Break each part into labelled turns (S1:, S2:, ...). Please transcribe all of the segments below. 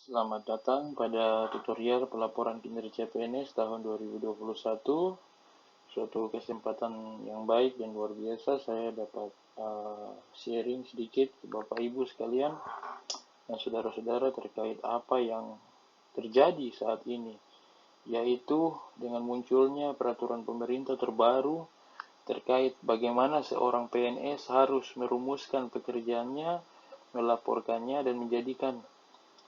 S1: Selamat datang pada tutorial pelaporan kinerja PNS tahun 2021. Suatu kesempatan yang baik dan luar biasa saya dapat sharing sedikit ke Bapak Ibu sekalian dan saudara-saudara terkait apa yang terjadi saat ini, yaitu dengan munculnya peraturan pemerintah terbaru terkait bagaimana seorang PNS harus merumuskan pekerjaannya, melaporkannya, dan menjadikan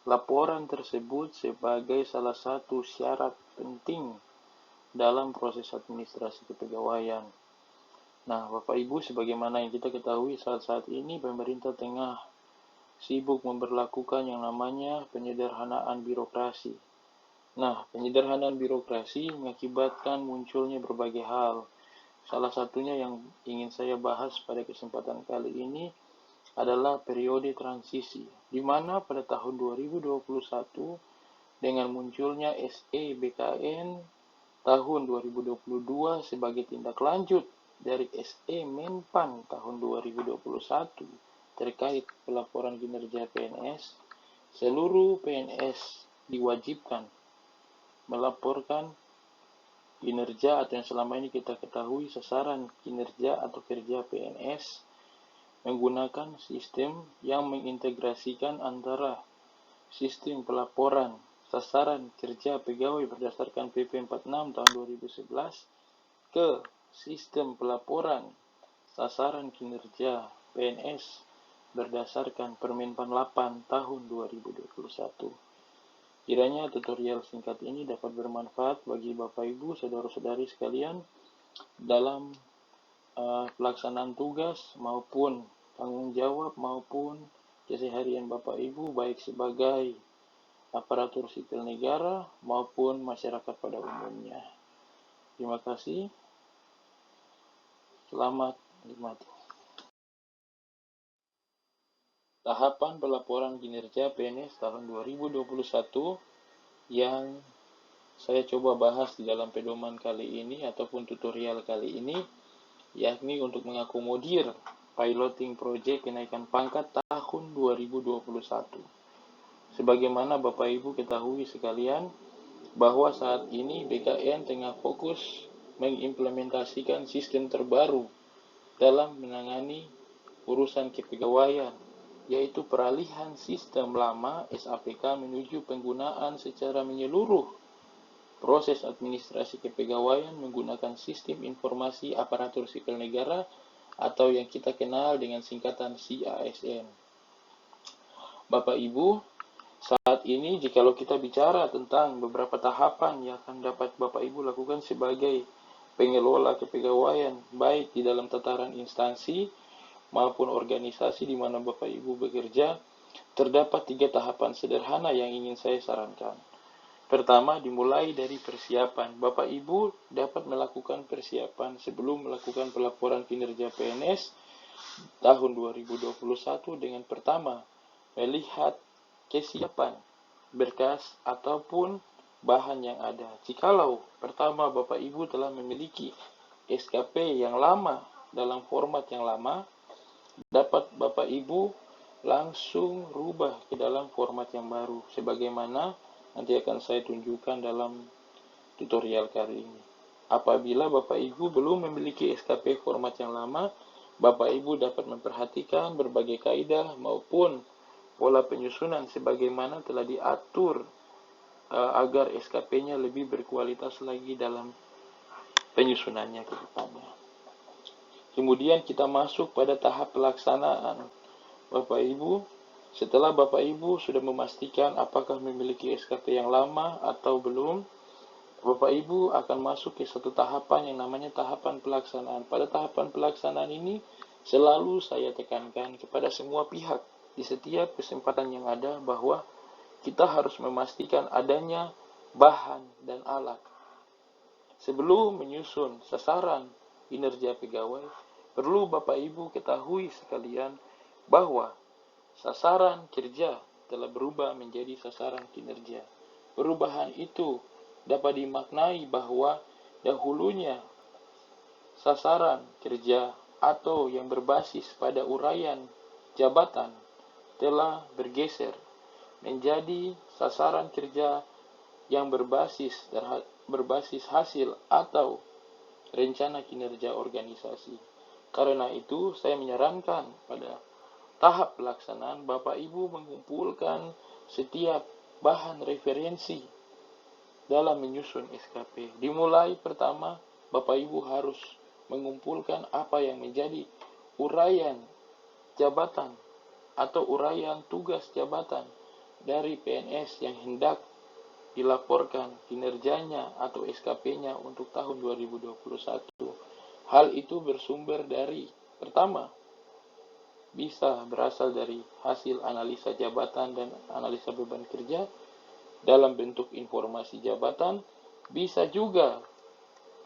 S1: laporan tersebut sebagai salah satu syarat penting dalam proses administrasi kepegawaian. Nah, Bapak Ibu, sebagaimana yang kita ketahui saat-saat ini pemerintah tengah sibuk memberlakukan yang namanya penyederhanaan birokrasi. Nah, penyederhanaan birokrasi mengakibatkan munculnya berbagai hal. Salah satunya yang ingin saya bahas pada kesempatan kali ini adalah periode transisi, di mana pada tahun 2021 dengan munculnya SE BKN tahun 2022 sebagai tindak lanjut dari SE Menpan tahun 2021 terkait pelaporan kinerja PNS, seluruh PNS diwajibkan melaporkan kinerja atau yang selama ini kita ketahui sasaran kinerja atau kerja PNS menggunakan sistem yang mengintegrasikan antara sistem pelaporan sasaran kerja pegawai berdasarkan PP 46 tahun 2011 ke sistem pelaporan sasaran kinerja PNS berdasarkan Permenpan 8 tahun 2021. Kiranya tutorial singkat ini dapat bermanfaat bagi Bapak Ibu, saudara-saudari sekalian dalam pelaksanaan tugas maupun tanggung jawab maupun keseharian Bapak Ibu baik sebagai aparatur sipil negara maupun masyarakat pada umumnya. Terima kasih. Selamat menikmati. Tahapan pelaporan kinerja PNS tahun 2021 yang saya coba bahas di dalam pedoman kali ini ataupun tutorial kali ini, yakni untuk mengakomodir piloting project kenaikan pangkat tahun 2021. Sebagaimana Bapak Ibu ketahui sekalian, bahwa saat ini BKN tengah fokus mengimplementasikan sistem terbaru dalam menangani urusan kepegawaian, yaitu peralihan sistem lama SAPK menuju penggunaan secara menyeluruh proses administrasi kepegawaian menggunakan sistem informasi aparatur sipil negara atau yang kita kenal dengan singkatan CASN. Bapak Ibu, saat ini jikalau kita bicara tentang beberapa tahapan yang akan dapat Bapak Ibu lakukan sebagai pengelola kepegawaian baik di dalam tataran instansi maupun organisasi di mana Bapak Ibu bekerja, terdapat 3 tahapan sederhana yang ingin saya sarankan. Pertama, dimulai dari persiapan. Bapak Ibu dapat melakukan persiapan sebelum melakukan pelaporan kinerja PNS tahun 2021 dengan pertama, melihat kesiapan berkas ataupun bahan yang ada. Jikalau pertama Bapak Ibu telah memiliki SKP yang lama dalam format yang lama, dapat Bapak Ibu langsung rubah ke dalam format yang baru sebagaimana nanti akan saya tunjukkan dalam tutorial kali ini. Apabila Bapak Ibu belum memiliki SKP format yang lama, Bapak Ibu dapat memperhatikan berbagai kaidah maupun pola penyusunan sebagaimana telah diatur agar SKP-nya lebih berkualitas lagi dalam penyusunannya ke depannya. Kemudian kita masuk pada tahap pelaksanaan. Bapak Ibu, setelah Bapak Ibu sudah memastikan apakah memiliki SKP yang lama atau belum, Bapak Ibu akan masuk ke satu tahapan yang namanya tahapan pelaksanaan. Pada tahapan pelaksanaan ini selalu saya tekankan kepada semua pihak di setiap kesempatan yang ada bahwa kita harus memastikan adanya bahan dan alat. Sebelum menyusun sasaran kinerja pegawai, perlu Bapak Ibu ketahui sekalian bahwa sasaran kerja telah berubah menjadi sasaran kinerja. Perubahan itu dapat dimaknai bahwa dahulunya sasaran kerja atau yang berbasis pada uraian jabatan telah bergeser menjadi sasaran kerja yang berbasis hasil atau rencana kinerja organisasi. Karena itu, saya menyarankan pada tahap pelaksanaan Bapak Ibu mengumpulkan setiap bahan referensi dalam menyusun SKP. Dimulai pertama, Bapak Ibu harus mengumpulkan apa yang menjadi uraian jabatan atau uraian tugas jabatan dari PNS yang hendak dilaporkan kinerjanya atau SKP-nya untuk tahun 2021. Hal itu bersumber dari, pertama, bisa berasal dari hasil analisa jabatan dan analisa beban kerja dalam bentuk informasi jabatan, bisa juga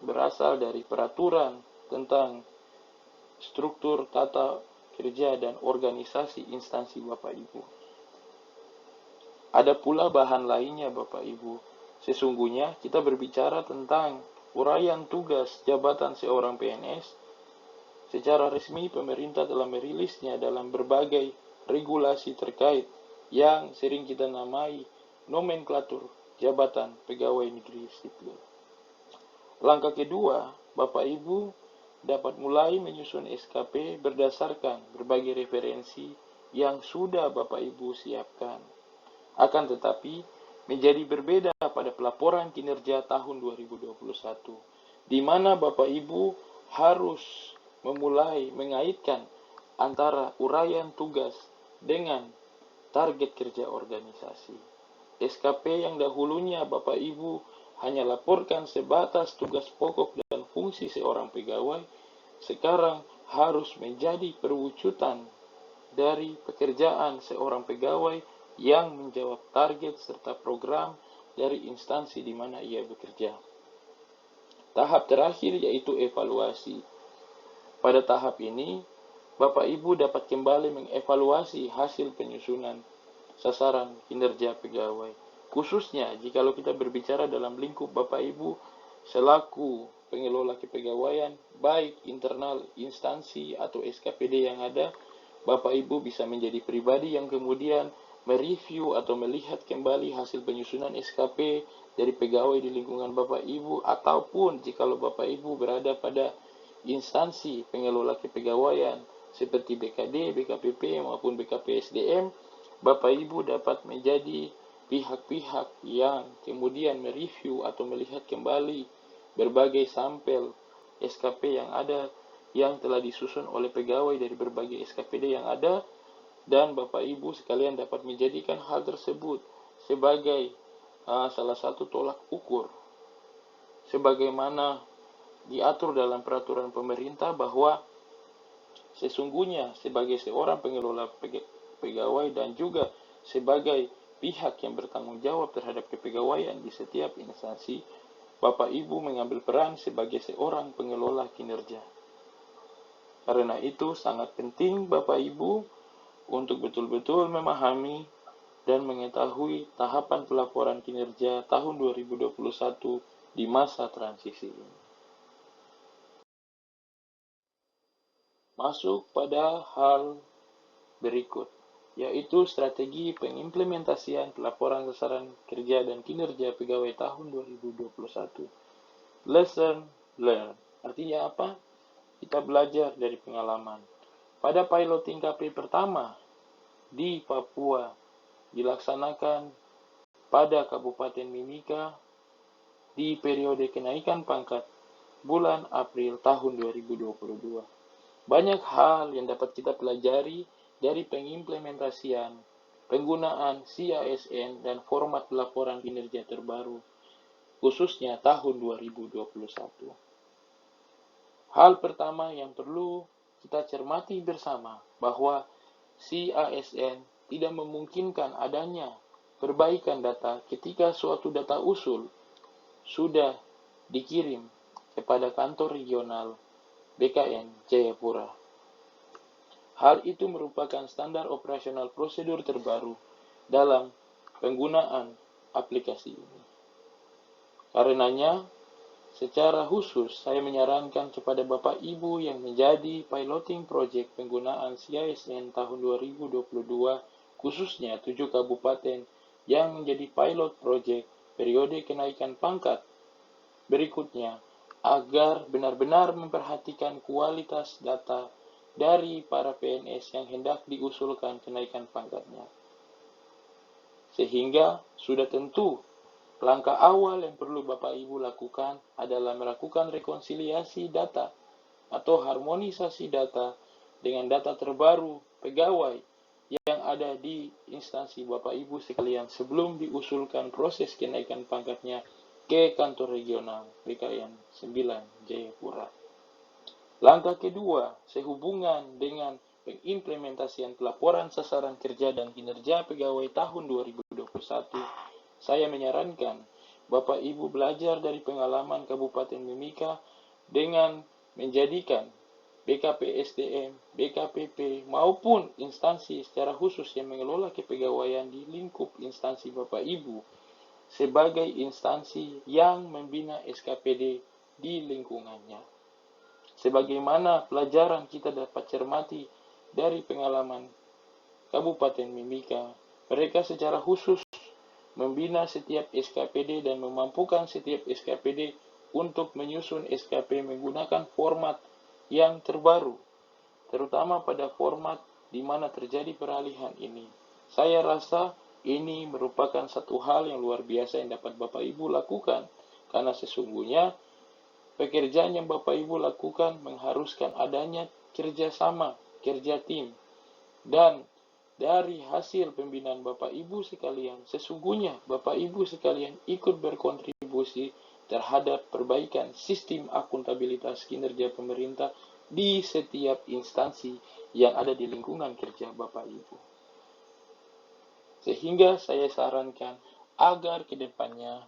S1: berasal dari peraturan tentang struktur tata kerja dan organisasi instansi Bapak Ibu. Ada pula bahan lainnya Bapak Ibu. Sesungguhnya kita berbicara tentang uraian tugas jabatan seorang PNS. Secara resmi pemerintah telah merilisnya dalam berbagai regulasi terkait yang sering kita namai nomenklatur jabatan pegawai negeri sipil. Langkah kedua, Bapak Ibu dapat mulai menyusun SKP berdasarkan berbagai referensi yang sudah Bapak Ibu siapkan. Akan tetapi, menjadi berbeda pada pelaporan kinerja tahun 2021, di mana Bapak Ibu harus memulai mengaitkan antara uraian tugas dengan target kerja organisasi. SKP yang dahulunya Bapak Ibu hanya laporkan sebatas tugas pokok dan fungsi seorang pegawai, sekarang harus menjadi perwujudan dari pekerjaan seorang pegawai yang menjawab target serta program dari instansi di mana ia bekerja. Tahap terakhir yaitu evaluasi. Pada tahap ini, Bapak Ibu dapat kembali mengevaluasi hasil penyusunan sasaran kinerja pegawai. Khususnya jikalau kita berbicara dalam lingkup Bapak Ibu selaku pengelola kepegawaian, baik internal instansi atau SKPD yang ada, Bapak Ibu bisa menjadi pribadi yang kemudian mereview atau melihat kembali hasil penyusunan SKP dari pegawai di lingkungan Bapak Ibu, ataupun jikalau Bapak Ibu berada pada instansi pengelola kepegawaian seperti BKD, BKPP maupun BKPSDM, Bapak Ibu dapat menjadi pihak-pihak yang kemudian mereview atau melihat kembali berbagai sampel SKP yang ada yang telah disusun oleh pegawai dari berbagai SKPD yang ada, dan Bapak Ibu sekalian dapat menjadikan hal tersebut sebagai salah satu tolak ukur sebagaimana diatur dalam peraturan pemerintah bahwa sesungguhnya sebagai seorang pengelola pegawai dan juga sebagai pihak yang bertanggung jawab terhadap kepegawaian di setiap instansi, Bapak Ibu mengambil peran sebagai seorang pengelola kinerja. Karena itu sangat penting Bapak Ibu untuk betul-betul memahami dan mengetahui tahapan pelaporan kinerja tahun 2021 di masa transisi ini. Masuk pada hal berikut, yaitu strategi pengimplementasian pelaporan sasaran kerja dan kinerja pegawai tahun 2021. Lesson learned. Artinya apa? Kita belajar dari pengalaman. Pada piloting KP pertama di Papua dilaksanakan pada Kabupaten Mimika di periode kenaikan pangkat bulan April tahun 2022. Banyak hal yang dapat kita pelajari dari pengimplementasian, penggunaan CASN dan format laporan kinerja terbaru, khususnya tahun 2021. Hal pertama yang perlu kita cermati bersama bahwa CASN tidak memungkinkan adanya perbaikan data ketika suatu data usul sudah dikirim kepada kantor regional BKN Jayapura. Hal itu merupakan standar operasional prosedur terbaru dalam penggunaan aplikasi ini. Karenanya, secara khusus, saya menyarankan kepada Bapak Ibu yang menjadi piloting project penggunaan CASN tahun 2022, khususnya 7 kabupaten yang menjadi pilot project periode kenaikan pangkat berikutnya, agar benar-benar memperhatikan kualitas data dari para PNS yang hendak diusulkan kenaikan pangkatnya. Sehingga sudah tentu langkah awal yang perlu Bapak Ibu lakukan adalah melakukan rekonsiliasi data atau harmonisasi data dengan data terbaru pegawai yang ada di instansi Bapak Ibu sekalian sebelum diusulkan proses kenaikan pangkatnya ke kantor regional BKN 9 Jayapura. Langkah kedua, sehubungan dengan pengimplementasian pelaporan sasaran kerja dan kinerja pegawai tahun 2021, saya menyarankan Bapak Ibu belajar dari pengalaman Kabupaten Mimika dengan menjadikan BKP SDM, BKPP, maupun instansi secara khusus yang mengelola kepegawaian di lingkup instansi Bapak Ibu sebagai instansi yang membina SKPD di lingkungannya. Sebagaimana pelajaran kita dapat cermati dari pengalaman Kabupaten Mimika, mereka secara khusus membina setiap SKPD dan memampukan setiap SKPD untuk menyusun SKP menggunakan format yang terbaru, terutama pada format di mana terjadi peralihan ini. Saya rasa ini merupakan satu hal yang luar biasa yang dapat Bapak Ibu lakukan, karena sesungguhnya pekerjaan yang Bapak Ibu lakukan mengharuskan adanya kerjasama, kerja tim. Dan dari hasil pembinaan Bapak Ibu sekalian, sesungguhnya Bapak Ibu sekalian ikut berkontribusi terhadap perbaikan sistem akuntabilitas kinerja pemerintah di setiap instansi yang ada di lingkungan kerja Bapak Ibu. Sehingga saya sarankan agar ke depannya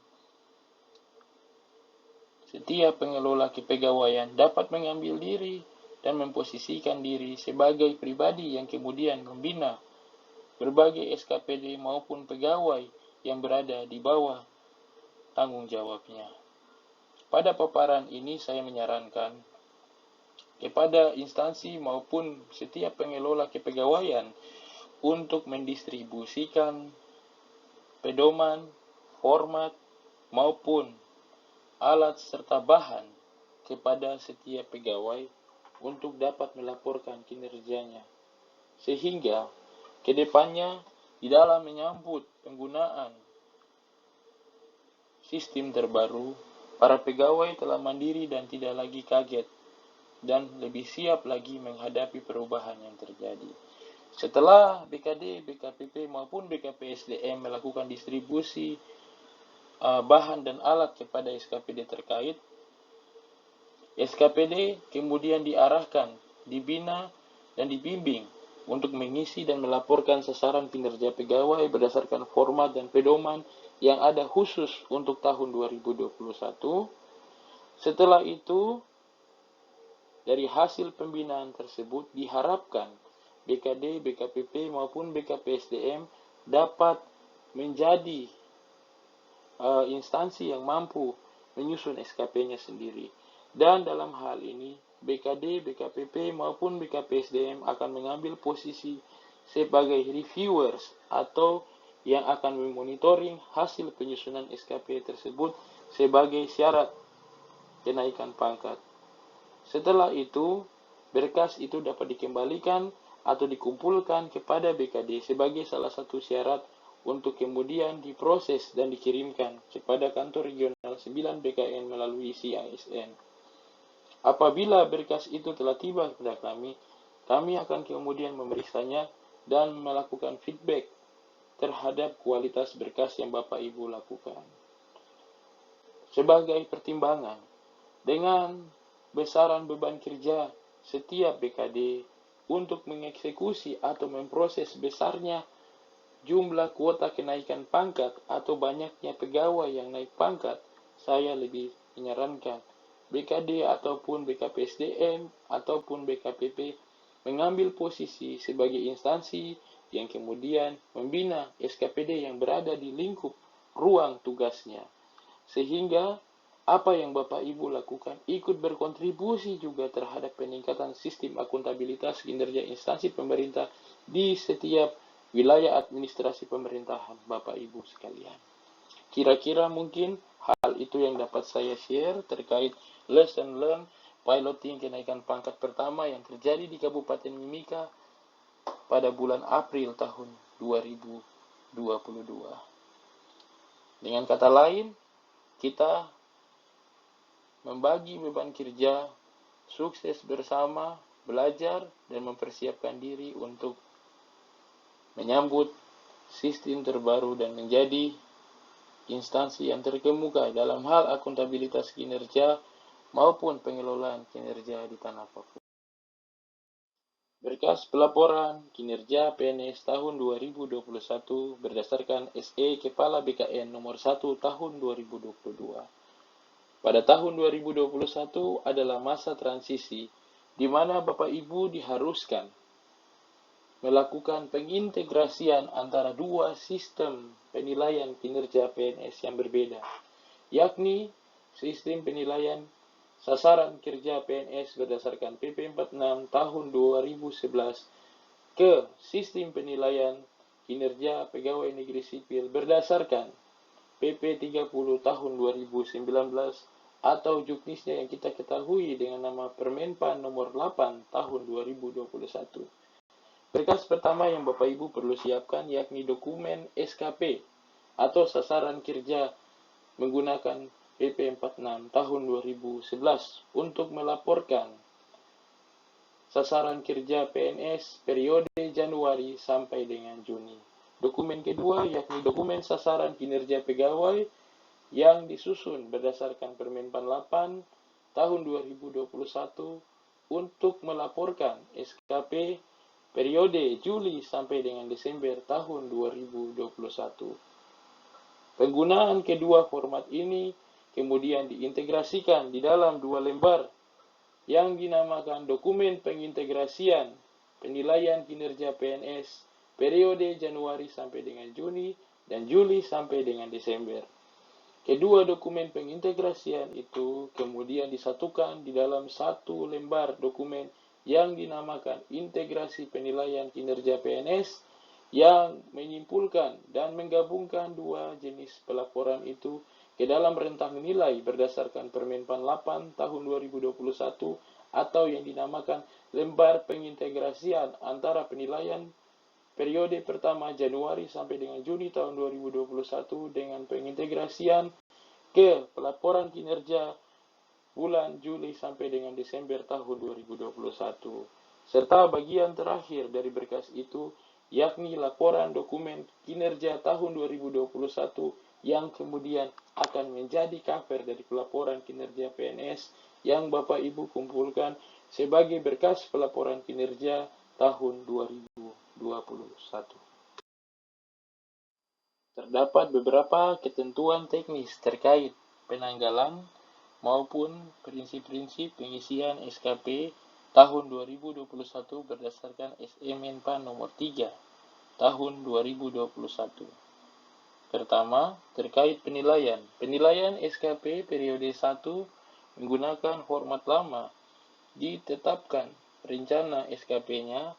S1: setiap pengelola kepegawaian dapat mengambil diri dan memposisikan diri sebagai pribadi yang kemudian membina berbagai SKPD maupun pegawai yang berada di bawah tanggung jawabnya. Pada paparan ini saya menyarankan kepada instansi maupun setiap pengelola kepegawaian untuk mendistribusikan pedoman, format, maupun alat serta bahan kepada setiap pegawai untuk dapat melaporkan kinerjanya. Sehingga kedepannya di dalam menyambut penggunaan sistem terbaru, para pegawai telah mandiri dan tidak lagi kaget dan lebih siap lagi menghadapi perubahan yang terjadi. Setelah BKD, BKPP maupun BKP SDM melakukan distribusi bahan dan alat kepada SKPD terkait, SKPD kemudian diarahkan, dibina, dan dibimbing untuk mengisi dan melaporkan sasaran kinerja pegawai berdasarkan format dan pedoman yang ada khusus untuk tahun 2021. Setelah itu, dari hasil pembinaan tersebut diharapkan BKD, BKPP maupun BKP SDM dapat menjadi instansi yang mampu menyusun SKP-nya sendiri. Dan dalam hal ini, BKD, BKPP maupun BKP SDM akan mengambil posisi sebagai reviewers atau yang akan memonitoring hasil penyusunan SKP tersebut sebagai syarat kenaikan pangkat. Setelah itu, berkas itu dapat dikembalikan atau dikumpulkan kepada BKD sebagai salah satu syarat untuk kemudian diproses dan dikirimkan kepada kantor regional 9 BKN melalui CISN. Apabila berkas itu telah tiba kepada kami akan kemudian memeriksanya dan melakukan feedback terhadap kualitas berkas yang Bapak Ibu lakukan. Sebagai pertimbangan, dengan besaran beban kerja setiap BKD untuk mengeksekusi atau memproses besarnya jumlah kuota kenaikan pangkat atau banyaknya pegawai yang naik pangkat, saya lebih menyarankan BKD ataupun BKP SDM ataupun BKPP mengambil posisi sebagai instansi yang kemudian membina SKPD yang berada di lingkup ruang tugasnya. Sehingga apa yang Bapak Ibu lakukan ikut berkontribusi juga terhadap peningkatan sistem akuntabilitas kinerja instansi pemerintah di setiap wilayah administrasi pemerintahan Bapak Ibu sekalian. Kira-kira mungkin hal itu yang dapat saya share terkait lesson learn piloting kenaikan pangkat pertama yang terjadi di Kabupaten Mimika pada bulan April tahun 2022. Dengan kata lain, kita membagi beban kerja, sukses bersama, belajar, dan mempersiapkan diri untuk menyambut sistem terbaru dan menjadi instansi yang terkemuka dalam hal akuntabilitas kinerja maupun pengelolaan kinerja di tanah Papua. Berkas pelaporan kinerja PNS tahun 2021 berdasarkan SE Kepala BKN nomor 1 tahun 2022. Pada tahun 2021 adalah masa transisi di mana Bapak Ibu diharuskan melakukan pengintegrasian antara dua sistem penilaian kinerja PNS yang berbeda, yakni sistem penilaian sasaran kerja PNS berdasarkan PP 46 tahun 2011 ke sistem penilaian kinerja pegawai negeri sipil berdasarkan PP 30 tahun 2019 atau juknisnya yang kita ketahui dengan nama Permenpan nomor 8 tahun 2021. Berkas pertama yang Bapak Ibu perlu siapkan yakni dokumen SKP atau sasaran kerja menggunakan PP 46 tahun 2011 untuk melaporkan sasaran kerja PNS periode Januari sampai dengan Juni. Dokumen kedua yakni dokumen sasaran kinerja pegawai yang disusun berdasarkan Permenpan 8 tahun 2021 untuk melaporkan SKP periode Juli sampai dengan Desember tahun 2021. Penggunaan kedua format ini kemudian diintegrasikan di dalam dua lembar yang dinamakan dokumen pengintegrasian penilaian kinerja PNS periode Januari sampai dengan Juni dan Juli sampai dengan Desember. Kedua dokumen pengintegrasian itu kemudian disatukan di dalam satu lembar dokumen yang dinamakan integrasi penilaian kinerja PNS yang menyimpulkan dan menggabungkan dua jenis pelaporan itu ke dalam rentang nilai berdasarkan Permenpan 8 tahun 2021 atau yang dinamakan lembar pengintegrasian antara penilaian periode pertama Januari sampai dengan Juni tahun 2021 dengan pengintegrasian ke pelaporan kinerja bulan Juli sampai dengan Desember tahun 2021. Serta bagian terakhir dari berkas itu yakni laporan dokumen kinerja tahun 2021 yang kemudian akan menjadi cover dari pelaporan kinerja PNS yang Bapak Ibu kumpulkan sebagai berkas pelaporan kinerja tahun 2021. Terdapat beberapa ketentuan teknis terkait penanggalan maupun prinsip-prinsip pengisian SKP tahun 2021 berdasarkan SE Menpan nomor 3 tahun 2021. Pertama, terkait penilaian. Penilaian SKP periode 1 menggunakan format lama ditetapkan rencana SKP-nya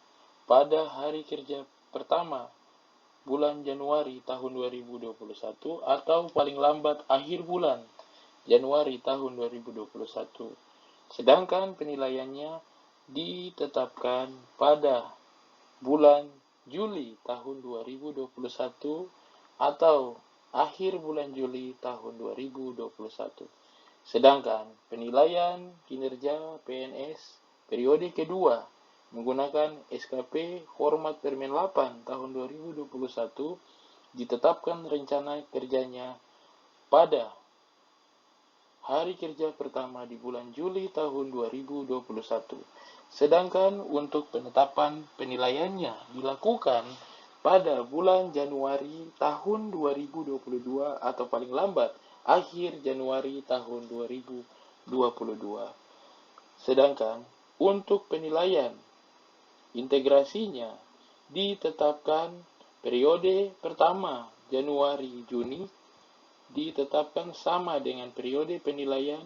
S1: pada hari kerja pertama bulan Januari tahun 2021 atau paling lambat akhir bulan Januari tahun 2021. Sedangkan penilaiannya ditetapkan pada bulan Juli tahun 2021 atau akhir bulan Juli tahun 2021. Sedangkan penilaian kinerja PNS periode kedua menggunakan SKP format Permen 8 tahun 2021 ditetapkan rencana kerjanya pada hari kerja pertama di bulan Juli tahun 2021. Sedangkan untuk penetapan penilaiannya dilakukan pada bulan Januari tahun 2022 atau paling lambat akhir Januari tahun 2022. Sedangkan untuk penilaian integrasinya ditetapkan periode pertama Januari-Juni ditetapkan sama dengan periode penilaian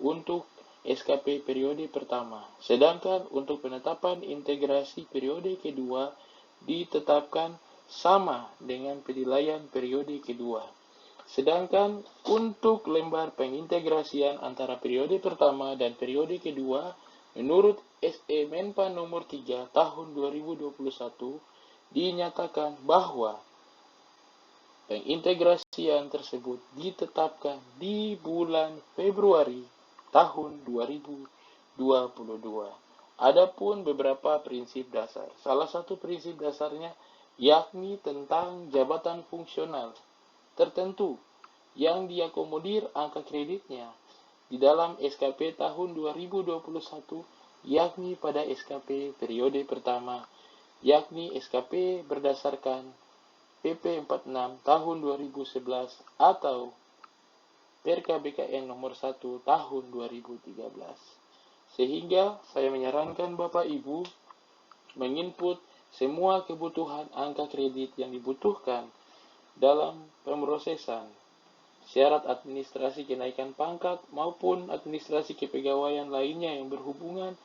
S1: untuk SKP periode pertama. Sedangkan untuk penetapan integrasi periode kedua ditetapkan sama dengan penilaian periode kedua. Sedangkan untuk lembar pengintegrasian antara periode pertama dan periode kedua, menurut SE Menpa nomor 3 tahun 2021, dinyatakan bahwa pengintegrasian tersebut ditetapkan di bulan Februari tahun 2022. Adapun beberapa prinsip dasar. Salah satu prinsip dasarnya yakni tentang jabatan fungsional tertentu yang diakomodir angka kreditnya di dalam SKP tahun 2021, yakni pada SKP periode pertama, yakni SKP berdasarkan PP 46 tahun 2011 atau Perka BKN nomor 1 tahun 2013. Sehingga saya menyarankan Bapak Ibu menginput semua kebutuhan angka kredit yang dibutuhkan dalam pemrosesan syarat administrasi kenaikan pangkat maupun administrasi kepegawaian lainnya yang berhubungan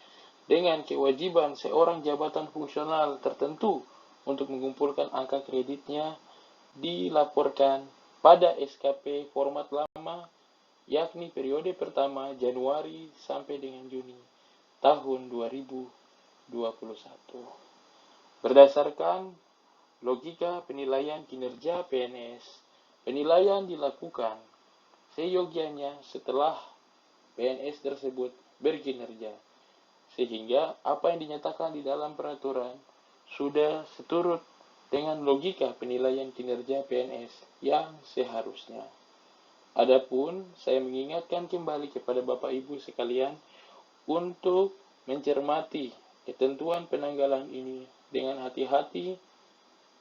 S1: dengan kewajiban seorang jabatan fungsional tertentu untuk mengumpulkan angka kreditnya dilaporkan pada SKP format lama, yakni periode pertama Januari sampai dengan Juni tahun 2021. Berdasarkan logika penilaian kinerja PNS, penilaian dilakukan seyogianya setelah PNS tersebut berkinerja, sehingga apa yang dinyatakan di dalam peraturan sudah seturut dengan logika penilaian kinerja PNS yang seharusnya. Adapun saya mengingatkan kembali kepada Bapak Ibu sekalian untuk mencermati ketentuan penanggalan ini dengan hati-hati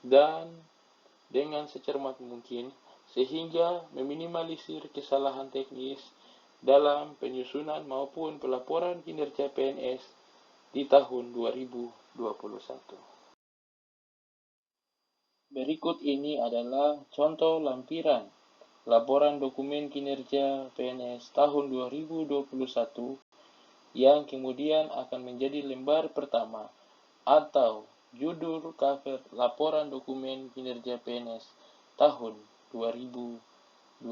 S1: dan dengan secermat mungkin, sehingga meminimalisir kesalahan teknis dalam penyusunan maupun pelaporan kinerja PNS di tahun 2021. Berikut ini adalah contoh lampiran laporan dokumen kinerja PNS tahun 2021 yang kemudian akan menjadi lembar pertama atau judul cover laporan dokumen kinerja PNS tahun 2021.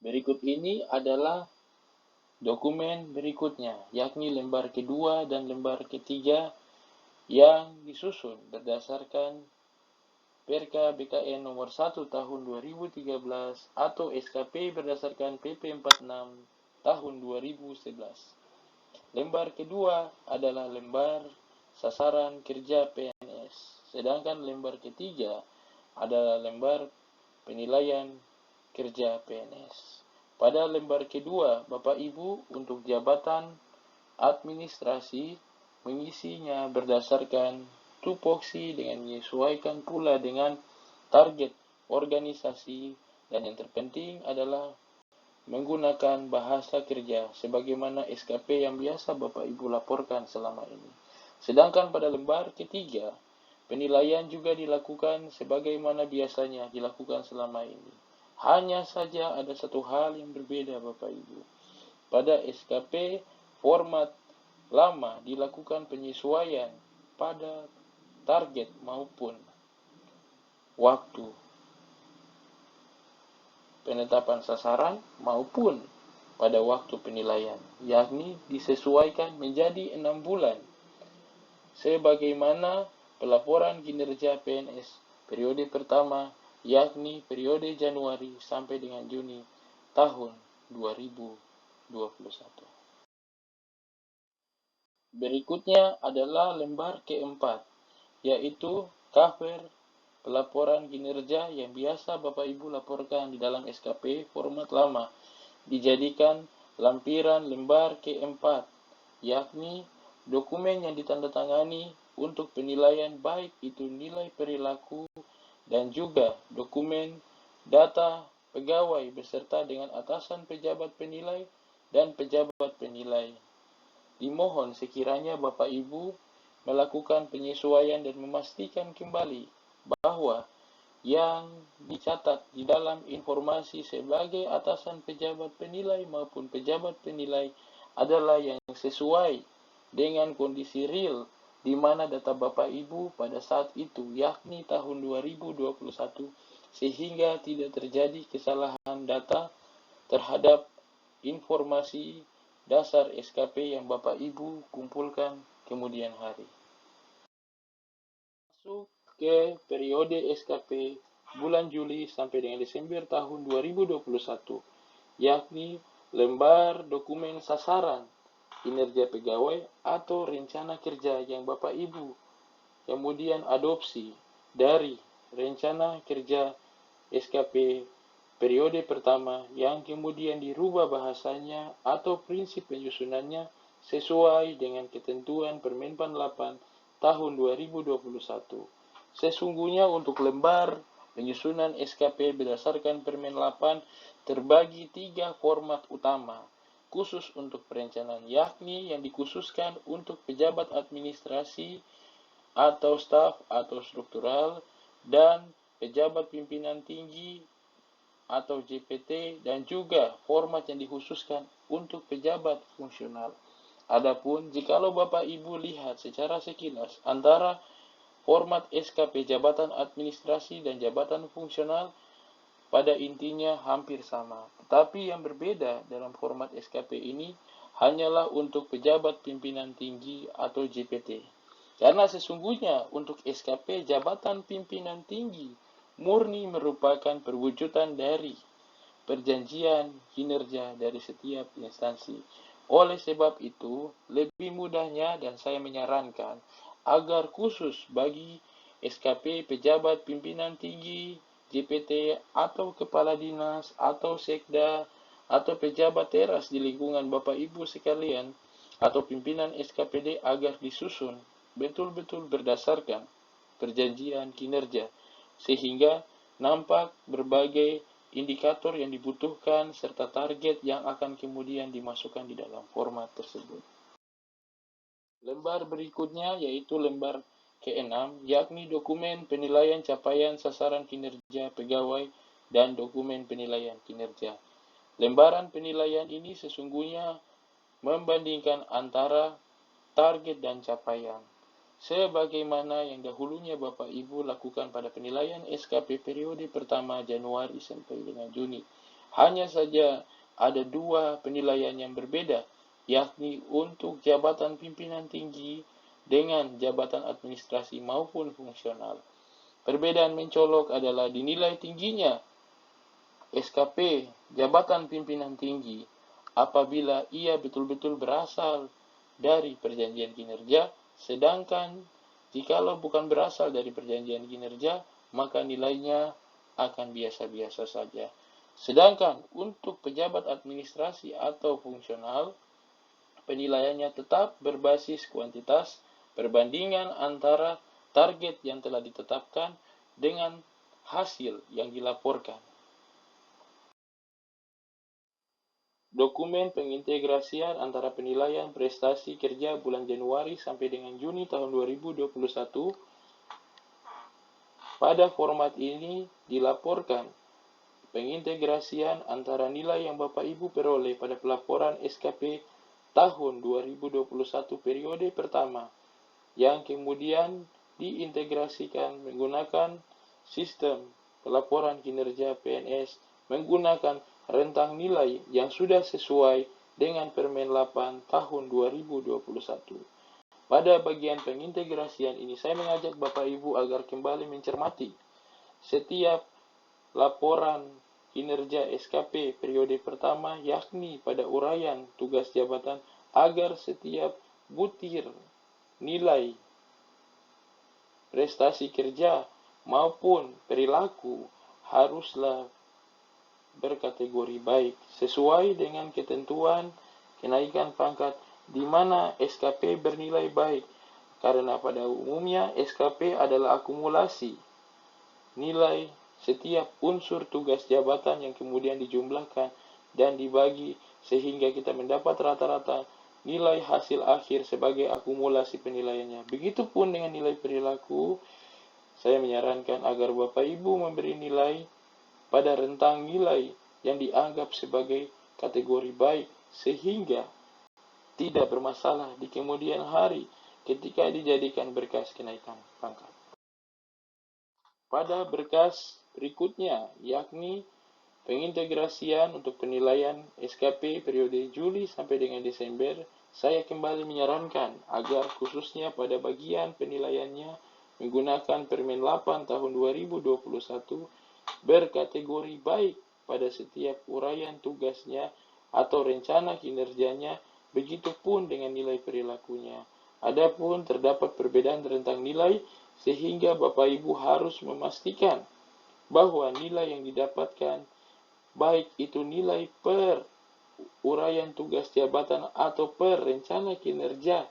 S1: Berikut ini adalah dokumen berikutnya, yakni lembar kedua dan lembar ketiga yang disusun berdasarkan Perka BKN nomor 1 tahun 2013 atau SKP berdasarkan PP 46 tahun 2011. Lembar kedua adalah lembar sasaran kerja PNS, sedangkan lembar ketiga adalah lembar penilaian kerja PNS. Pada lembar kedua, Bapak Ibu untuk jabatan administrasi mengisinya berdasarkan tupoksi dengan menyesuaikan pula dengan target organisasi, dan yang terpenting adalah menggunakan bahasa kerja sebagaimana SKP yang biasa Bapak Ibu laporkan selama ini. Sedangkan pada lembar ketiga, penilaian juga dilakukan sebagaimana biasanya dilakukan selama ini. Hanya saja ada satu hal yang berbeda Bapak Ibu. Pada SKP format lama dilakukan penyesuaian pada target maupun waktu penetapan sasaran maupun pada waktu penilaian, yakni disesuaikan menjadi 6 bulan sebagaimana pelaporan kinerja PNS periode pertama, yakni periode Januari sampai dengan Juni tahun 2021. Berikutnya adalah lembar keempat, yaitu cover pelaporan kinerja yang biasa Bapak Ibu laporkan di dalam SKP format lama, dijadikan lampiran lembar keempat, yakni dokumen yang ditandatangani untuk penilaian baik itu nilai perilaku dan juga dokumen data pegawai beserta dengan atasan pejabat penilai dan pejabat penilai. Dimohon sekiranya Bapak Ibu melakukan penyesuaian dan memastikan kembali bahwa yang dicatat di dalam informasi sebagai atasan pejabat penilai maupun pejabat penilai adalah yang sesuai dengan kondisi real di mana data Bapak Ibu pada saat itu, yakni tahun 2021, sehingga tidak terjadi kesalahan data terhadap informasi dasar SKP yang Bapak Ibu kumpulkan kemudian hari. Masuk ke periode SKP bulan Juli sampai dengan Desember tahun 2021, yakni lembar dokumen sasaran kinerja pegawai atau rencana kerja yang Bapak Ibu kemudian adopsi dari rencana kerja SKP periode pertama yang kemudian dirubah bahasanya atau prinsip penyusunannya sesuai dengan ketentuan Permenpan 8 tahun 2021. Sesungguhnya untuk lembar penyusunan SKP berdasarkan Permen 8 terbagi 3 format utama khusus untuk perencanaan, yakni yang dikhususkan untuk pejabat administrasi atau staf atau struktural dan pejabat pimpinan tinggi atau JPT, dan juga format yang dikhususkan untuk pejabat fungsional. Adapun jikalau Bapak Ibu lihat secara sekilas antara format SKP jabatan administrasi dan jabatan fungsional, pada intinya hampir sama. Tetapi yang berbeda dalam format SKP ini hanyalah untuk pejabat pimpinan tinggi atau JPT. Karena sesungguhnya untuk SKP jabatan pimpinan tinggi murni merupakan perwujudan dari perjanjian kinerja dari setiap instansi. Oleh sebab itu, lebih mudahnya dan saya menyarankan agar khusus bagi SKP pejabat pimpinan tinggi, JPT atau kepala dinas atau sekda atau pejabat teras di lingkungan Bapak Ibu sekalian atau pimpinan SKPD agar disusun betul-betul berdasarkan perjanjian kinerja sehingga nampak berbagai indikator yang dibutuhkan serta target yang akan kemudian dimasukkan di dalam format tersebut. Lembar berikutnya yaitu lembar ke-6, yakni dokumen penilaian capaian sasaran kinerja pegawai dan dokumen penilaian kinerja. Lembaran penilaian ini sesungguhnya membandingkan antara target dan capaian, sebagaimana yang dahulunya Bapak Ibu lakukan pada penilaian SKP periode pertama Januari sampai dengan Juni. Hanya saja ada 2 penilaian yang berbeda, yakni untuk jabatan pimpinan tinggi dengan jabatan administrasi maupun fungsional. Perbedaan mencolok adalah dinilai tingginya SKP jabatan pimpinan tinggi apabila ia betul-betul berasal dari perjanjian kinerja, sedangkan jikalau bukan berasal dari perjanjian kinerja, maka nilainya akan biasa-biasa saja. Sedangkan untuk pejabat administrasi atau fungsional, penilaiannya tetap berbasis kuantitas, perbandingan antara target yang telah ditetapkan dengan hasil yang dilaporkan. Dokumen pengintegrasian antara penilaian prestasi kerja bulan Januari sampai dengan Juni tahun 2021. Pada format ini dilaporkan pengintegrasian antara nilai yang Bapak Ibu peroleh pada pelaporan SKP tahun 2021 periode pertama yang kemudian diintegrasikan menggunakan sistem pelaporan kinerja PNS menggunakan rentang nilai yang sudah sesuai dengan Permen 8 tahun 2021. Pada bagian pengintegrasian ini saya mengajak Bapak Ibu agar kembali mencermati setiap laporan kinerja SKP periode pertama, yakni pada uraian tugas jabatan, agar setiap butir nilai prestasi kerja maupun perilaku haruslah berkategori baik sesuai dengan ketentuan kenaikan pangkat di mana SKP bernilai baik, karena pada umumnya SKP adalah akumulasi nilai setiap unsur tugas jabatan yang kemudian dijumlahkan dan dibagi sehingga kita mendapat rata-rata nilai hasil akhir sebagai akumulasi penilaiannya. Begitupun dengan nilai perilaku, saya menyarankan agar Bapak Ibu memberi nilai pada rentang nilai yang dianggap sebagai kategori baik sehingga tidak bermasalah di kemudian hari ketika dijadikan berkas kenaikan pangkat. Pada berkas berikutnya, yakni pengintegrasian untuk penilaian SKP periode Juli sampai dengan Desember, saya kembali menyarankan agar khususnya pada bagian penilaiannya menggunakan Permen 8 tahun 2021 berkategori baik pada setiap uraian tugasnya atau rencana kinerjanya, begitupun dengan nilai perilakunya. Adapun terdapat perbedaan rentang nilai, sehingga Bapak Ibu harus memastikan bahwa nilai yang didapatkan, baik itu nilai per uraian tugas jabatan atau per rencana kinerja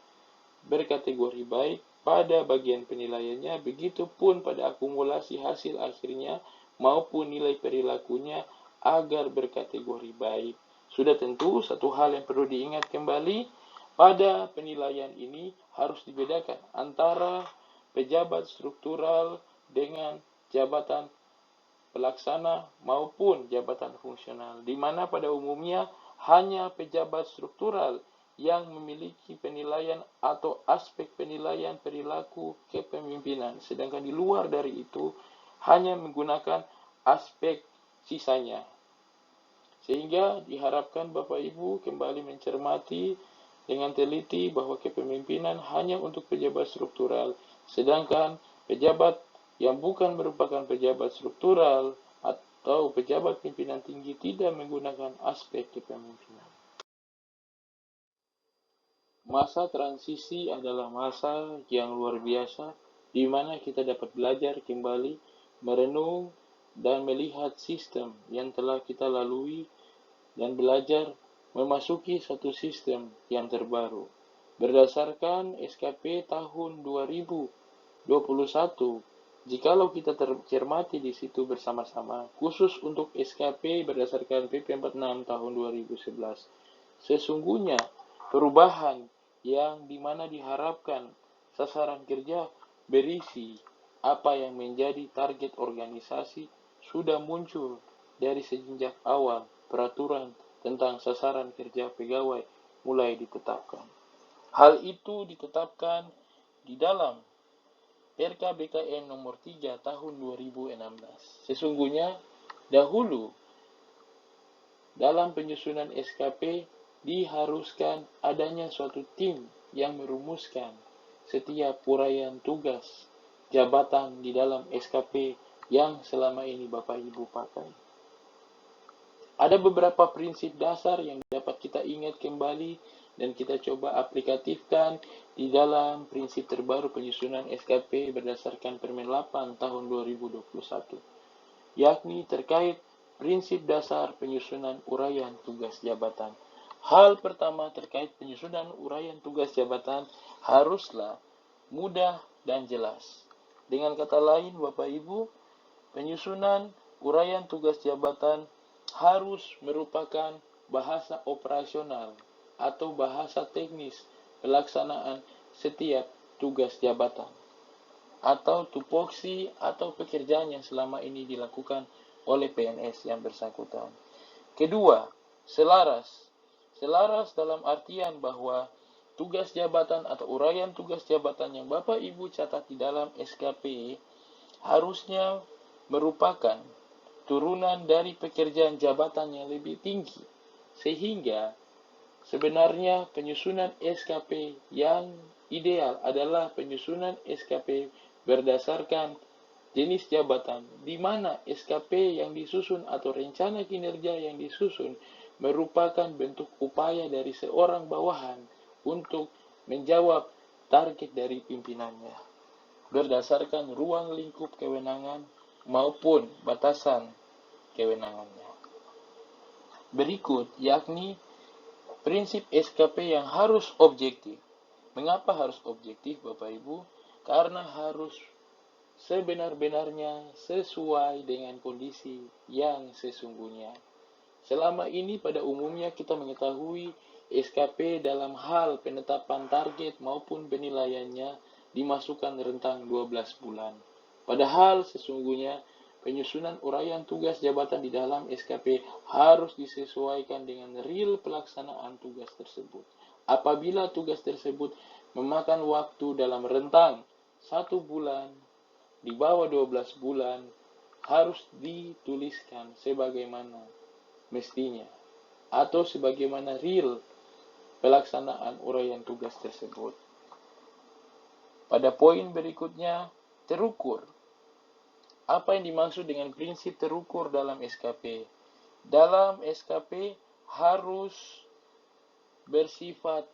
S1: berkategori baik pada bagian penilaiannya, begitupun pada akumulasi hasil akhirnya maupun nilai perilakunya agar berkategori baik. Sudah tentu satu hal yang perlu diingat kembali, pada penilaian ini harus dibedakan antara pejabat struktural dengan jabatan pelaksana maupun jabatan fungsional, di mana pada umumnya hanya pejabat struktural yang memiliki penilaian atau aspek penilaian perilaku kepemimpinan, sedangkan di luar dari itu hanya menggunakan aspek sisanya. Sehingga diharapkan Bapak Ibu kembali mencermati dengan teliti bahwa kepemimpinan hanya untuk pejabat struktural, sedangkan pejabat yang bukan merupakan pejabat struktural atau pejabat pimpinan tinggi tidak menggunakan aspek kepemimpinan. Masa transisi adalah masa yang luar biasa, di mana kita dapat belajar kembali, merenung, dan melihat sistem yang telah kita lalui, dan belajar memasuki satu sistem yang terbaru. Berdasarkan SKP tahun 2021, jikalau kita cermati di situ bersama-sama, khusus untuk SKP berdasarkan PP 46 tahun 2011, sesungguhnya perubahan yang dimana diharapkan sasaran kerja berisi apa yang menjadi target organisasi sudah muncul dari sejak awal peraturan tentang sasaran kerja pegawai mulai ditetapkan. Hal itu ditetapkan di dalam Perka BKN nomor 3 tahun 2016. Sesungguhnya dahulu dalam penyusunan SKP diharuskan adanya suatu tim yang merumuskan setiap uraian tugas jabatan di dalam SKP yang selama ini Bapak Ibu pakai. Ada beberapa prinsip dasar yang dapat kita ingat kembali dan kita coba aplikatifkan di dalam prinsip terbaru penyusunan SKP berdasarkan Permen 8 tahun 2021, yakni terkait prinsip dasar penyusunan uraian tugas jabatan. Hal pertama terkait penyusunan uraian tugas jabatan haruslah mudah dan jelas. Dengan kata lain, Bapak Ibu, penyusunan uraian tugas jabatan harus merupakan bahasa operasional atau bahasa teknis pelaksanaan setiap tugas jabatan atau tupoksi atau pekerjaan yang selama ini dilakukan oleh PNS yang bersangkutan. Kedua, selaras. Selaras dalam artian bahwa tugas jabatan atau uraian tugas jabatan yang Bapak Ibu catat di dalam SKP harusnya merupakan turunan dari pekerjaan jabatan yang lebih tinggi, sehingga sebenarnya penyusunan SKP yang ideal adalah penyusunan SKP berdasarkan jenis jabatan, di mana SKP yang disusun atau rencana kinerja yang disusun merupakan bentuk upaya dari seorang bawahan untuk menjawab target dari pimpinannya berdasarkan ruang lingkup kewenangan maupun batasan kewenangannya. Berikut yakni prinsip SKP yang harus objektif. Mengapa harus objektif, Bapak Ibu? Karena harus sebenar-benarnya sesuai dengan kondisi yang sesungguhnya. Selama ini pada umumnya kita mengetahui SKP dalam hal penetapan target maupun penilaiannya dimasukkan rentang 12 bulan. Padahal sesungguhnya penyusunan uraian tugas jabatan di dalam SKP harus disesuaikan dengan real pelaksanaan tugas tersebut. Apabila tugas tersebut memakan waktu dalam rentang 1 bulan, di bawah 12 bulan, harus dituliskan sebagaimana mestinya, atau sebagaimana real pelaksanaan uraian tugas tersebut. Pada poin berikutnya, terukur. Apa yang dimaksud dengan prinsip terukur dalam SKP? Dalam SKP harus bersifat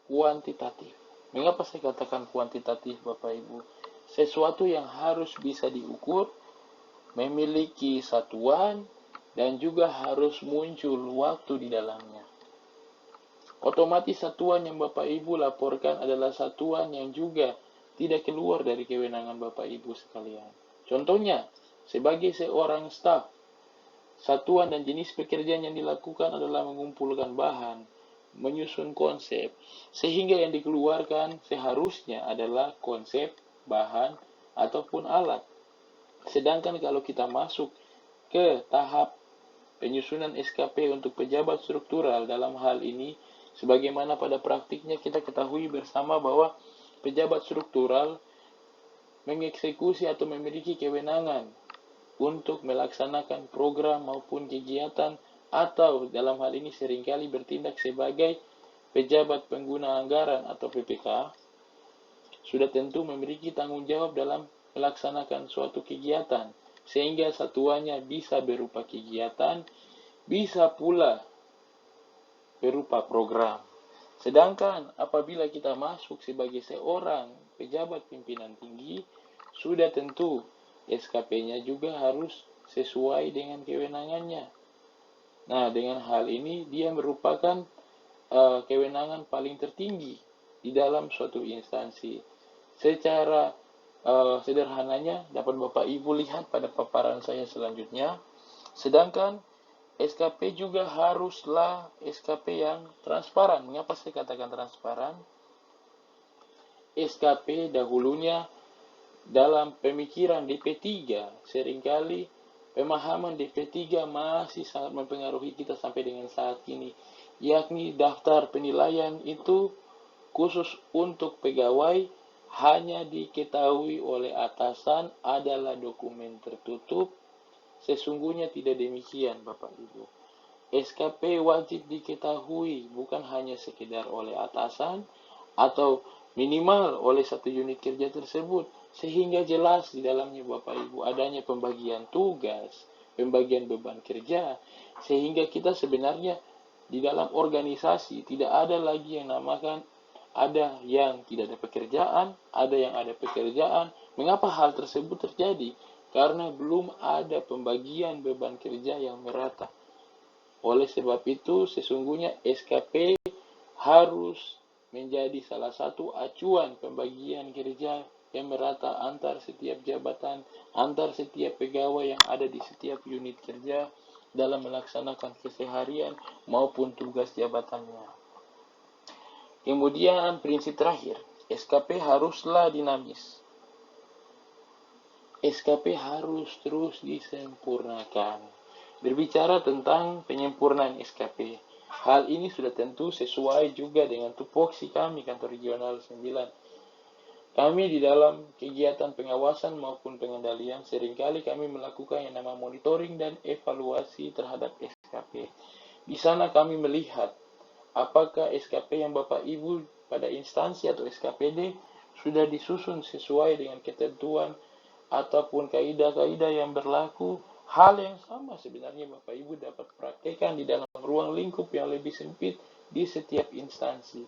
S1: kuantitatif. Mengapa saya katakan kuantitatif, Bapak Ibu? Sesuatu yang harus bisa diukur, memiliki satuan, dan juga harus muncul waktu di dalamnya. Otomatis satuan yang Bapak Ibu laporkan adalah satuan yang juga tidak keluar dari kewenangan Bapak Ibu sekalian. Contohnya, sebagai seorang staf, satuan dan jenis pekerjaan yang dilakukan adalah mengumpulkan bahan, menyusun konsep, sehingga yang dikeluarkan seharusnya adalah konsep, bahan, ataupun alat. Sedangkan kalau kita masuk ke tahap penyusunan SKP untuk pejabat struktural, dalam hal ini sebagaimana pada praktiknya kita ketahui bersama bahwa pejabat struktural mengeksekusi atau memiliki kewenangan untuk melaksanakan program maupun kegiatan, atau dalam hal ini seringkali bertindak sebagai pejabat pengguna anggaran atau PPK, sudah tentu memiliki tanggung jawab dalam melaksanakan suatu kegiatan, sehingga satuannya bisa berupa kegiatan, bisa pula berupa program. Sedangkan apabila kita masuk sebagai seorang pejabat pimpinan tinggi, sudah tentu SKP-nya juga harus sesuai dengan kewenangannya. Nah, dengan hal ini dia merupakan kewenangan paling tertinggi di dalam suatu instansi. Secara sederhananya dapat Bapak Ibu lihat pada paparan saya selanjutnya. Sedangkan SKP juga haruslah SKP yang transparan. Mengapa saya katakan transparan? SKP dahulunya dalam pemikiran DP3, seringkali pemahaman DP3 masih sangat mempengaruhi kita sampai dengan saat ini, yakni daftar penilaian itu khusus untuk pegawai hanya diketahui oleh atasan adalah dokumen tertutup. Sesungguhnya tidak demikian, Bapak Ibu. SKP wajib diketahui bukan hanya sekedar oleh atasan atau minimal oleh satu unit kerja tersebut, sehingga jelas di dalamnya Bapak Ibu adanya pembagian tugas, pembagian beban kerja, sehingga kita sebenarnya di dalam organisasi tidak ada lagi yang namakan ada yang tidak ada pekerjaan, ada yang ada pekerjaan. Mengapa hal tersebut terjadi? Karena belum ada pembagian beban kerja yang merata. Oleh sebab itu, sesungguhnya SKP harus menjadi salah satu acuan pembagian kerja yang merata antar setiap jabatan, antar setiap pegawai yang ada di setiap unit kerja dalam melaksanakan keseharian maupun tugas jabatannya. Kemudian prinsip terakhir, SKP haruslah dinamis. SKP harus terus disempurnakan. Berbicara tentang penyempurnaan SKP, hal ini sudah tentu sesuai juga dengan tupoksi kami kantor regional 9. Kami di dalam kegiatan pengawasan maupun pengendalian seringkali kami melakukan yang nama monitoring dan evaluasi terhadap SKP. Di sana kami melihat apakah SKP yang Bapak Ibu pada instansi atau SKPD sudah disusun sesuai dengan ketentuan ataupun kaidah-kaidah yang berlaku. Hal yang sama sebenarnya Bapak Ibu dapat praktekkan di dalam ruang lingkup yang lebih sempit di setiap instansi,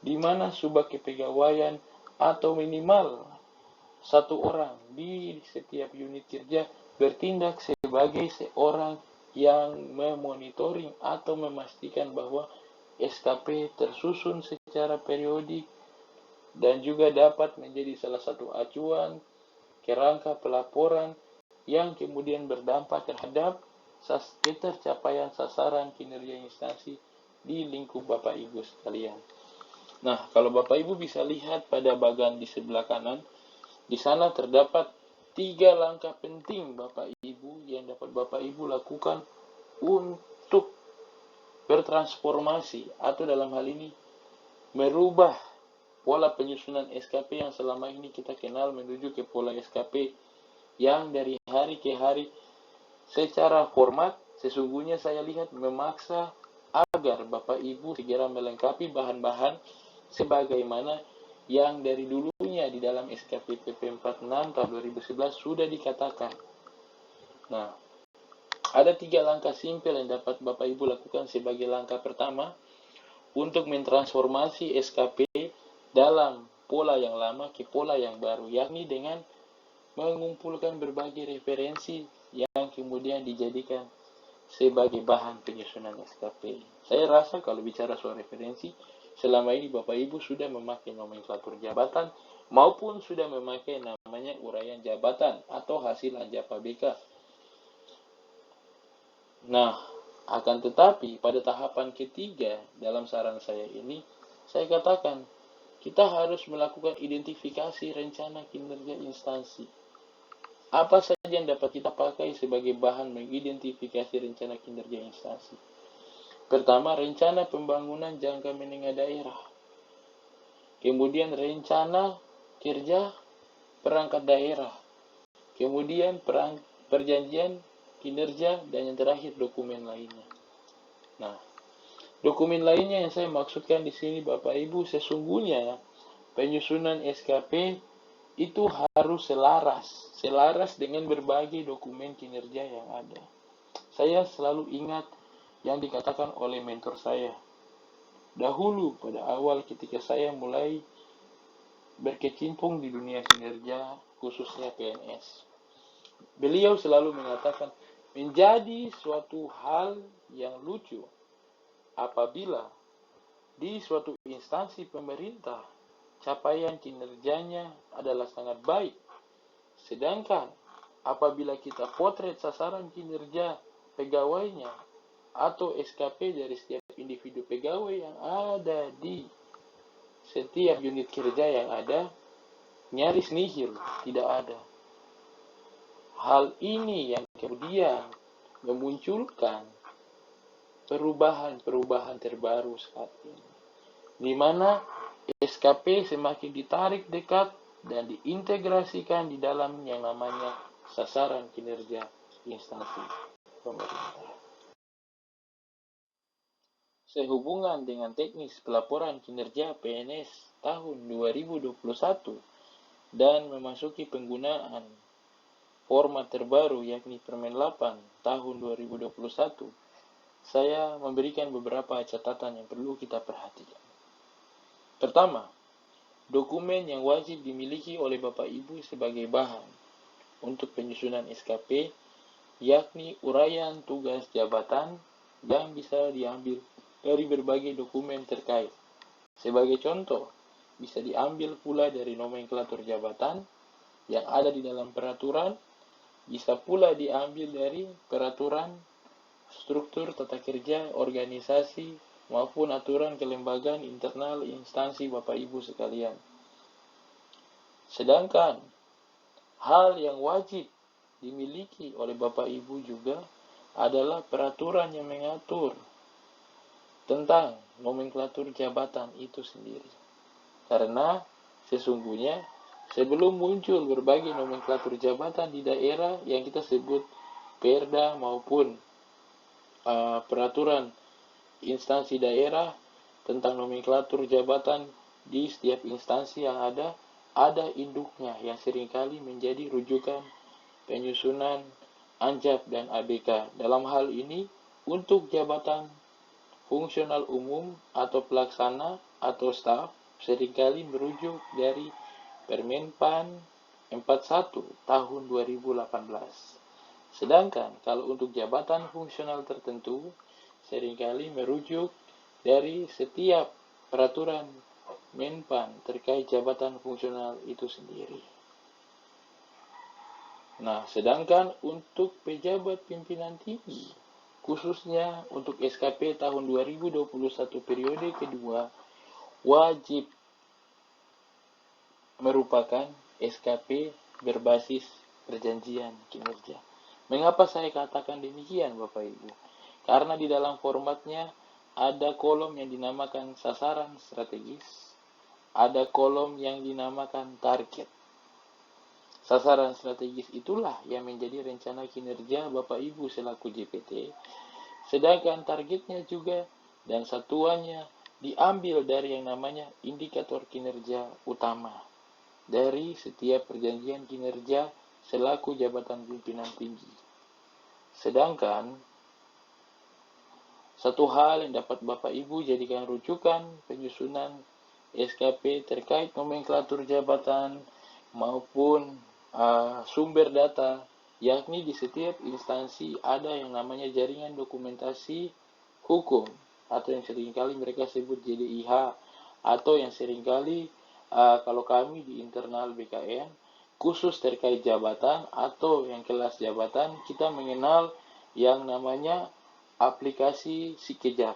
S1: di mana subak kepegawaian atau minimal satu orang di setiap unit kerja bertindak sebagai seorang yang memonitoring atau memastikan bahwa SKP tersusun secara periodik dan juga dapat menjadi salah satu acuan kerangka pelaporan yang kemudian berdampak terhadap ketercapaian sasaran kinerja instansi di lingkup Bapak Ibu sekalian. Nah, kalau Bapak Ibu bisa lihat pada bagian di sebelah kanan, di sana terdapat 3 langkah penting Bapak Ibu yang dapat Bapak Ibu lakukan untuk bertransformasi atau dalam hal ini merubah pola penyusunan SKP yang selama ini kita kenal menuju ke pola SKP yang dari hari ke hari secara format. Sesungguhnya saya lihat memaksa agar Bapak Ibu segera melengkapi bahan-bahan sebagaimana yang dari dulunya di dalam SKP PP 46 tahun 2011 sudah dikatakan. Nah, ada 3 langkah simpel yang dapat Bapak Ibu lakukan sebagai langkah pertama untuk mentransformasi SKP dalam pola yang lama ke pola yang baru, yakni dengan mengumpulkan berbagai referensi yang kemudian dijadikan sebagai bahan penyusunan SKP. Saya rasa kalau bicara soal referensi, selama ini Bapak Ibu sudah memakai nomenklatur jabatan maupun sudah memakai namanya uraian jabatan atau hasil anjapa BK. Nah, akan tetapi pada tahapan ketiga dalam saran saya ini, saya katakan kita harus melakukan identifikasi rencana kinerja instansi. Apa saja yang dapat kita pakai sebagai bahan mengidentifikasi rencana kinerja instansi? Pertama, rencana pembangunan jangka menengah daerah. Kemudian rencana kerja perangkat daerah. Kemudian perjanjian kinerja, dan yang terakhir dokumen lainnya. Nah, dokumen lainnya yang saya maksudkan di sini Bapak Ibu, sesungguhnya penyusunan SKP itu harus selaras dengan berbagai dokumen kinerja yang ada. Saya selalu ingat yang dikatakan oleh mentor saya dahulu pada awal ketika saya mulai berkecimpung di dunia kinerja, khususnya PNS. Beliau selalu mengatakan, menjadi suatu hal yang lucu apabila di suatu instansi pemerintah capaian kinerjanya adalah sangat baik, sedangkan apabila kita potret sasaran kinerja pegawainya atau SKP dari setiap individu pegawai yang ada di setiap unit kerja yang ada, nyaris nihil, tidak ada. Hal ini yang kemudian memunculkan perubahan-perubahan terbaru saat ini, di mana SKP semakin ditarik dekat dan diintegrasikan di dalam yang namanya sasaran kinerja instansi pemerintah. Sehubungan dengan teknis pelaporan kinerja PNS tahun 2021 dan memasuki penggunaan format terbaru yakni Permen 8 tahun 2021, saya memberikan beberapa catatan yang perlu kita perhatikan. Pertama, dokumen yang wajib dimiliki oleh Bapak Ibu sebagai bahan untuk penyusunan SKP yakni uraian tugas jabatan yang bisa diambil dari berbagai dokumen terkait. Sebagai contoh, bisa diambil pula dari nomenklatur jabatan yang ada di dalam peraturan, bisa pula diambil dari peraturan struktur tata kerja organisasi maupun aturan kelembagaan internal instansi Bapak Ibu sekalian. Sedangkan hal yang wajib dimiliki oleh Bapak Ibu juga adalah peraturan yang mengatur tentang nomenklatur jabatan itu sendiri. Karena sesungguhnya sebelum muncul berbagai nomenklatur jabatan di daerah yang kita sebut Perda maupun peraturan instansi daerah tentang nomenklatur jabatan di setiap instansi yang ada induknya yang seringkali menjadi rujukan penyusunan ANJAP dan ABK. Dalam hal ini, untuk jabatan fungsional umum atau pelaksana atau staf seringkali merujuk dari Permenpan 41 tahun 2018. Sedangkan kalau untuk jabatan fungsional tertentu seringkali merujuk dari setiap peraturan Menpan terkait jabatan fungsional itu sendiri. Nah, sedangkan untuk pejabat pimpinan tinggi, khususnya untuk SKP tahun 2021 periode kedua, wajib merupakan SKP berbasis perjanjian kinerja. Mengapa saya katakan demikian Bapak Ibu? Karena di dalam formatnya ada kolom yang dinamakan sasaran strategis, ada kolom yang dinamakan target. Sasaran strategis itulah yang menjadi rencana kinerja Bapak Ibu selaku JPT, sedangkan targetnya juga dan satuannya diambil dari yang namanya indikator kinerja utama dari setiap perjanjian kinerja selaku jabatan pimpinan tinggi. Sedangkan satu hal yang dapat Bapak Ibu jadikan rujukan penyusunan SKP terkait nomenklatur jabatan maupun sumber data, yakni di setiap instansi ada yang namanya jaringan dokumentasi hukum atau yang seringkali mereka sebut JDIH, atau yang seringkali kalau kami di internal BKN khusus terkait jabatan atau yang kelas jabatan kita mengenal yang namanya aplikasi Sikejap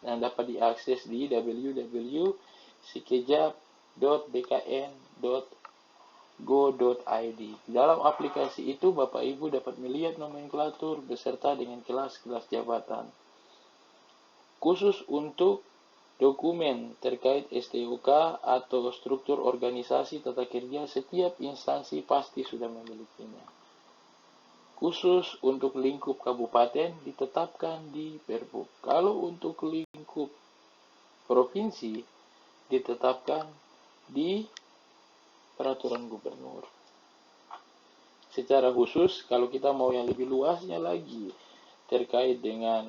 S1: yang dapat diakses di www.sikejap.bkn.go.id. Dalam aplikasi itu Bapak Ibu dapat melihat nomenklatur beserta dengan kelas-kelas jabatan. Khusus untuk dokumen terkait STUK atau struktur organisasi tata kerja, setiap instansi pasti sudah memilikinya. Khusus untuk lingkup kabupaten ditetapkan di Perbuk. Kalau untuk lingkup provinsi ditetapkan di peraturan gubernur. Secara khusus, kalau kita mau yang lebih luasnya lagi terkait dengan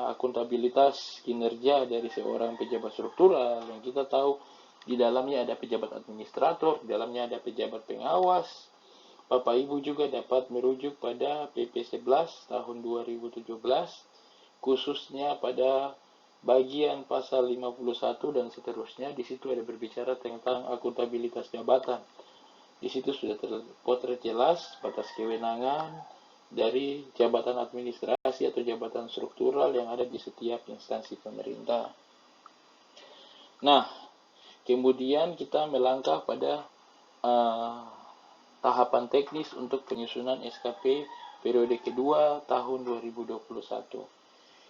S1: akuntabilitas kinerja dari seorang pejabat struktural, yang kita tahu di dalamnya ada pejabat administrator, di dalamnya ada pejabat pengawas. Bapak Ibu juga dapat merujuk pada PP 11 tahun 2017, khususnya pada bagian pasal 51 dan seterusnya. Di situ ada berbicara tentang akuntabilitas jabatan. Di situ sudah terpotret jelas batas kewenangan dari jabatan administrasi atau jabatan struktural yang ada di setiap instansi pemerintah. Nah, kemudian kita melangkah pada tahapan teknis untuk penyusunan SKP periode kedua tahun 2021.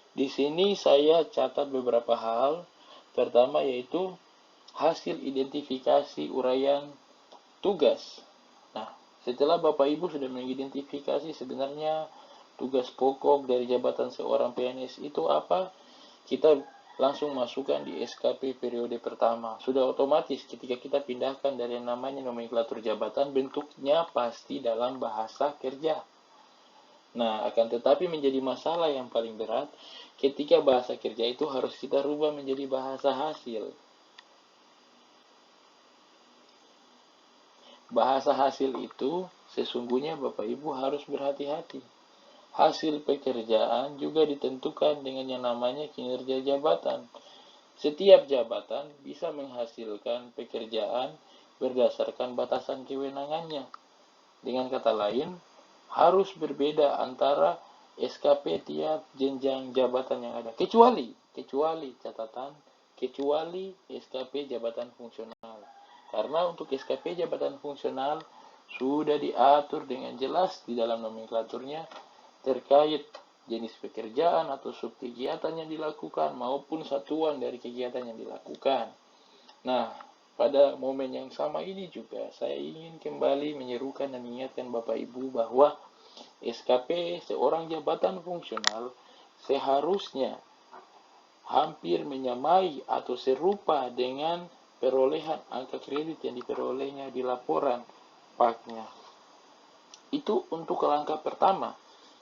S1: Di sini saya catat beberapa hal. Pertama yaitu hasil identifikasi uraian tugas. Nah, setelah Bapak Ibu sudah mengidentifikasi sebenarnya tugas pokok dari jabatan seorang PNS itu apa, kita langsung masukkan di SKP periode pertama. Sudah otomatis ketika kita pindahkan dari yang namanya nomenklatur jabatan, bentuknya pasti dalam bahasa kerja. Nah, akan tetapi menjadi masalah yang paling berat ketika bahasa kerja itu harus kita rubah menjadi bahasa hasil. Bahasa hasil itu sesungguhnya Bapak Ibu harus berhati-hati. Hasil pekerjaan juga ditentukan dengan yang namanya kinerja jabatan. Setiap jabatan bisa menghasilkan pekerjaan berdasarkan batasan kewenangannya. Dengan kata lain, harus berbeda antara SKP tiap jenjang jabatan yang ada. Kecuali SKP jabatan fungsional. Karena untuk SKP jabatan fungsional sudah diatur dengan jelas di dalam nomenklaturnya terkait jenis pekerjaan atau subkegiatan yang dilakukan maupun satuan dari kegiatan yang dilakukan. Nah, pada momen yang sama ini juga saya ingin kembali menyerukan dan mengingatkan Bapak Ibu bahwa SKP seorang jabatan fungsional seharusnya hampir menyamai atau serupa dengan perolehan angka kredit yang diperolehnya di laporan PAK-nya. Itu untuk langkah pertama.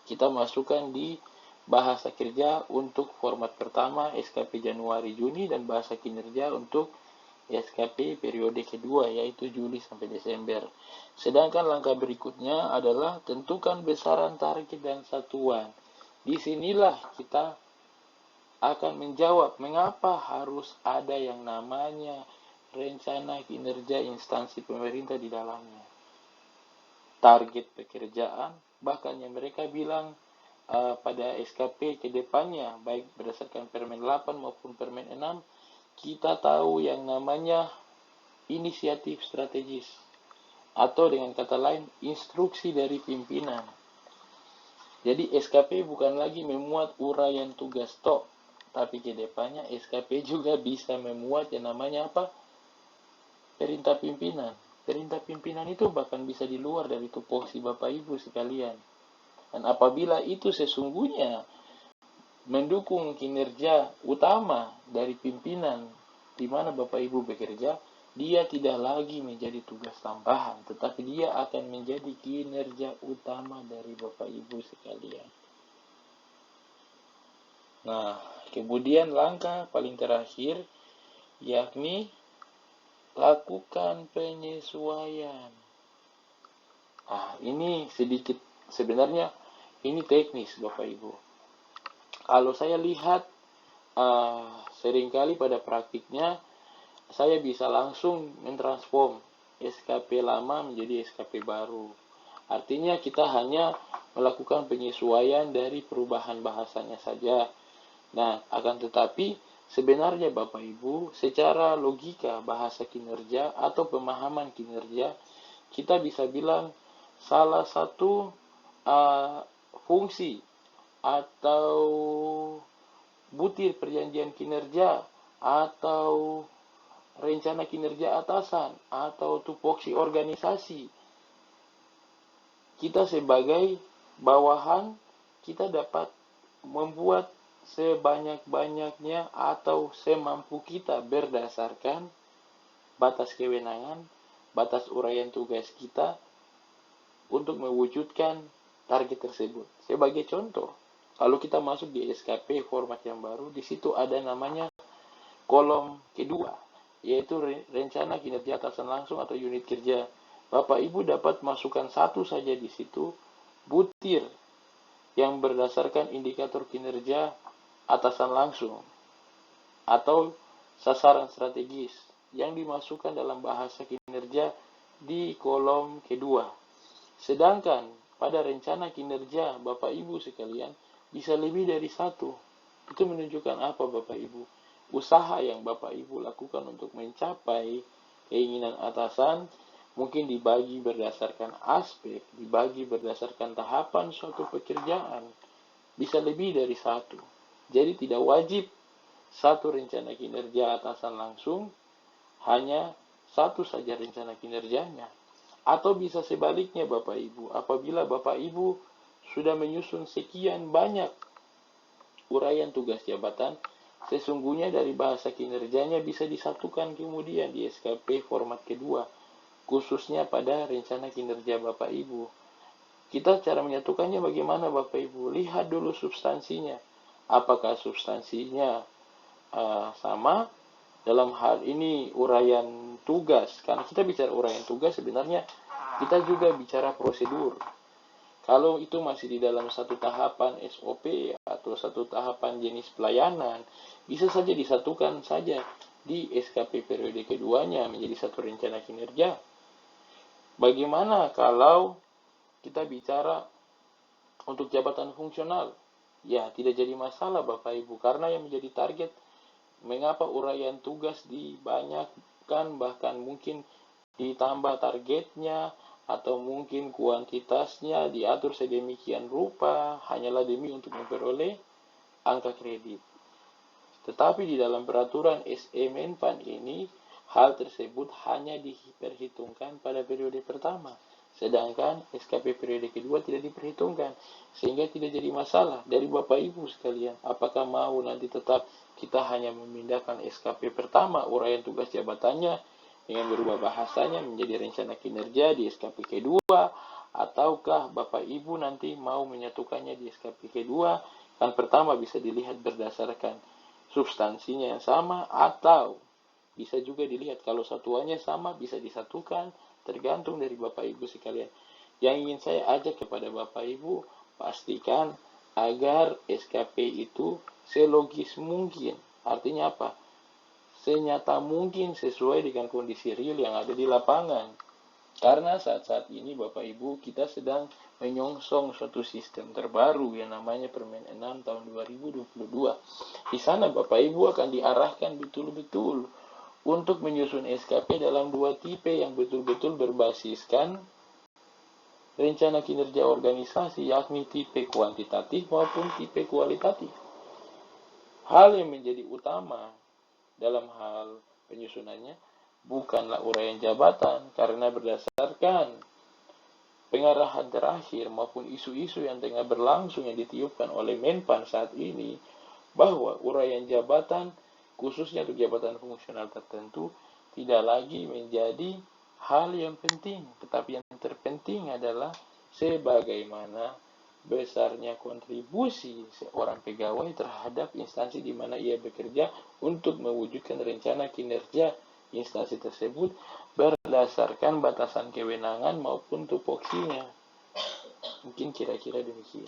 S1: Kita masukkan di bahasa kerja untuk format pertama SKP Januari-Juni dan bahasa kinerja untuk SKP periode kedua yaitu Juli sampai Desember. Sedangkan langkah berikutnya adalah tentukan besaran target dan satuan. Disinilah kita akan menjawab mengapa harus ada yang namanya rencana kinerja instansi pemerintah di dalamnya. Target pekerjaan, bahkan yang mereka bilang pada SKP ke depannya, baik berdasarkan Permen 8 maupun Permen 6, kita tahu yang namanya inisiatif strategis, atau dengan kata lain, instruksi dari pimpinan. Jadi SKP bukan lagi memuat uraian tugas tok, tapi ke depannya SKP juga bisa memuat yang namanya apa? Perintah pimpinan. Perintah pimpinan itu bahkan bisa di luar dari tupoksi Bapak Ibu sekalian. Dan apabila itu sesungguhnya mendukung kinerja utama dari pimpinan di mana Bapak Ibu bekerja, dia tidak lagi menjadi tugas tambahan, tetapi dia akan menjadi kinerja utama dari Bapak Ibu sekalian. Nah, kemudian langkah paling terakhir, yakni lakukan penyesuaian. Ini sedikit, sebenarnya ini teknis Bapak Ibu. Kalau saya lihat, seringkali pada praktiknya, saya bisa langsung mentransform SKP lama menjadi SKP baru. Artinya kita hanya melakukan penyesuaian dari perubahan bahasanya saja. Nah, akan tetapi sebenarnya Bapak Ibu, secara logika bahasa kinerja atau pemahaman kinerja, kita bisa bilang salah satu fungsi atau butir perjanjian kinerja atau rencana kinerja atasan atau tupoksi organisasi, kita sebagai bawahan, kita dapat membuat sebanyak-banyaknya atau semampu kita berdasarkan batas kewenangan, batas uraian tugas kita untuk mewujudkan target tersebut. Sebagai contoh, kalau kita masuk di SKP format yang baru, di situ ada namanya kolom kedua, yaitu rencana kinerja atasan langsung atau unit kerja. Bapak Ibu dapat masukkan satu saja di situ, butir yang berdasarkan indikator kinerja atasan langsung atau sasaran strategis yang dimasukkan dalam bahasa kinerja di kolom kedua. Sedangkan pada rencana kinerja Bapak Ibu sekalian bisa lebih dari satu. Itu menunjukkan apa Bapak Ibu? Usaha yang Bapak Ibu lakukan untuk mencapai keinginan atasan mungkin dibagi berdasarkan aspek, dibagi berdasarkan tahapan suatu pekerjaan, bisa lebih dari satu. Jadi tidak wajib satu rencana kinerja atasan langsung, hanya satu saja rencana kinerjanya. Atau bisa sebaliknya Bapak Ibu, apabila Bapak Ibu sudah menyusun sekian banyak uraian tugas jabatan, sesungguhnya dari bahasa kinerjanya bisa disatukan kemudian di SKP format kedua, khususnya pada rencana kinerja Bapak Ibu. Kita cara menyatukannya bagaimana Bapak Ibu? Lihat dulu substansinya. Apakah substansinya sama? Dalam hal ini uraian tugas. Karena kita bicara uraian tugas, sebenarnya kita juga bicara prosedur. Kalau itu masih di dalam satu tahapan SOP atau satu tahapan jenis pelayanan, bisa saja disatukan saja di SKP periode keduanya menjadi satu rencana kinerja. Bagaimana kalau kita bicara untuk jabatan fungsional? Ya, tidak jadi masalah Bapak Ibu, karena yang menjadi target, mengapa uraian tugas dibanyakkan, bahkan mungkin ditambah targetnya, atau mungkin kuantitasnya diatur sedemikian rupa, hanyalah demi untuk memperoleh angka kredit. Tetapi di dalam peraturan SE Menpan ini, hal tersebut hanya diperhitungkan pada periode pertama, sedangkan SKP periode kedua tidak diperhitungkan, sehingga tidak jadi masalah dari Bapak Ibu sekalian. Apakah mau nanti tetap kita hanya memindahkan SKP pertama, uraian tugas jabatannya dengan berubah bahasanya menjadi rencana kinerja di SKP kedua, ataukah Bapak Ibu nanti mau menyatukannya di SKP kedua? Kan pertama bisa dilihat berdasarkan substansinya yang sama, atau bisa juga dilihat kalau satuannya sama bisa disatukan, tergantung dari Bapak Ibu sekalian. Yang ingin saya ajak kepada Bapak Ibu, pastikan agar SKP itu selogis mungkin. Artinya apa? Senyata mungkin sesuai dengan kondisi real yang ada di lapangan. Karena saat-saat ini Bapak Ibu kita sedang menyongsong suatu sistem terbaru yang namanya Permen 6 tahun 2022. Di sana Bapak Ibu akan diarahkan betul-betul untuk menyusun SKP dalam dua tipe yang betul-betul berbasiskan rencana kinerja organisasi, yakni tipe kuantitatif maupun tipe kualitatif. Hal yang menjadi utama dalam hal penyusunannya bukanlah uraian jabatan, karena berdasarkan pengarahan terakhir maupun isu-isu yang tengah berlangsung yang ditiupkan oleh Menpan saat ini, bahwa uraian jabatan khususnya untuk jabatan fungsional tertentu tidak lagi menjadi hal yang penting, tetapi yang terpenting adalah sebagaimana besarnya kontribusi seorang pegawai terhadap instansi di mana ia bekerja untuk mewujudkan rencana kinerja instansi tersebut berdasarkan batasan kewenangan maupun tupoksinya. Mungkin kira-kira demikian.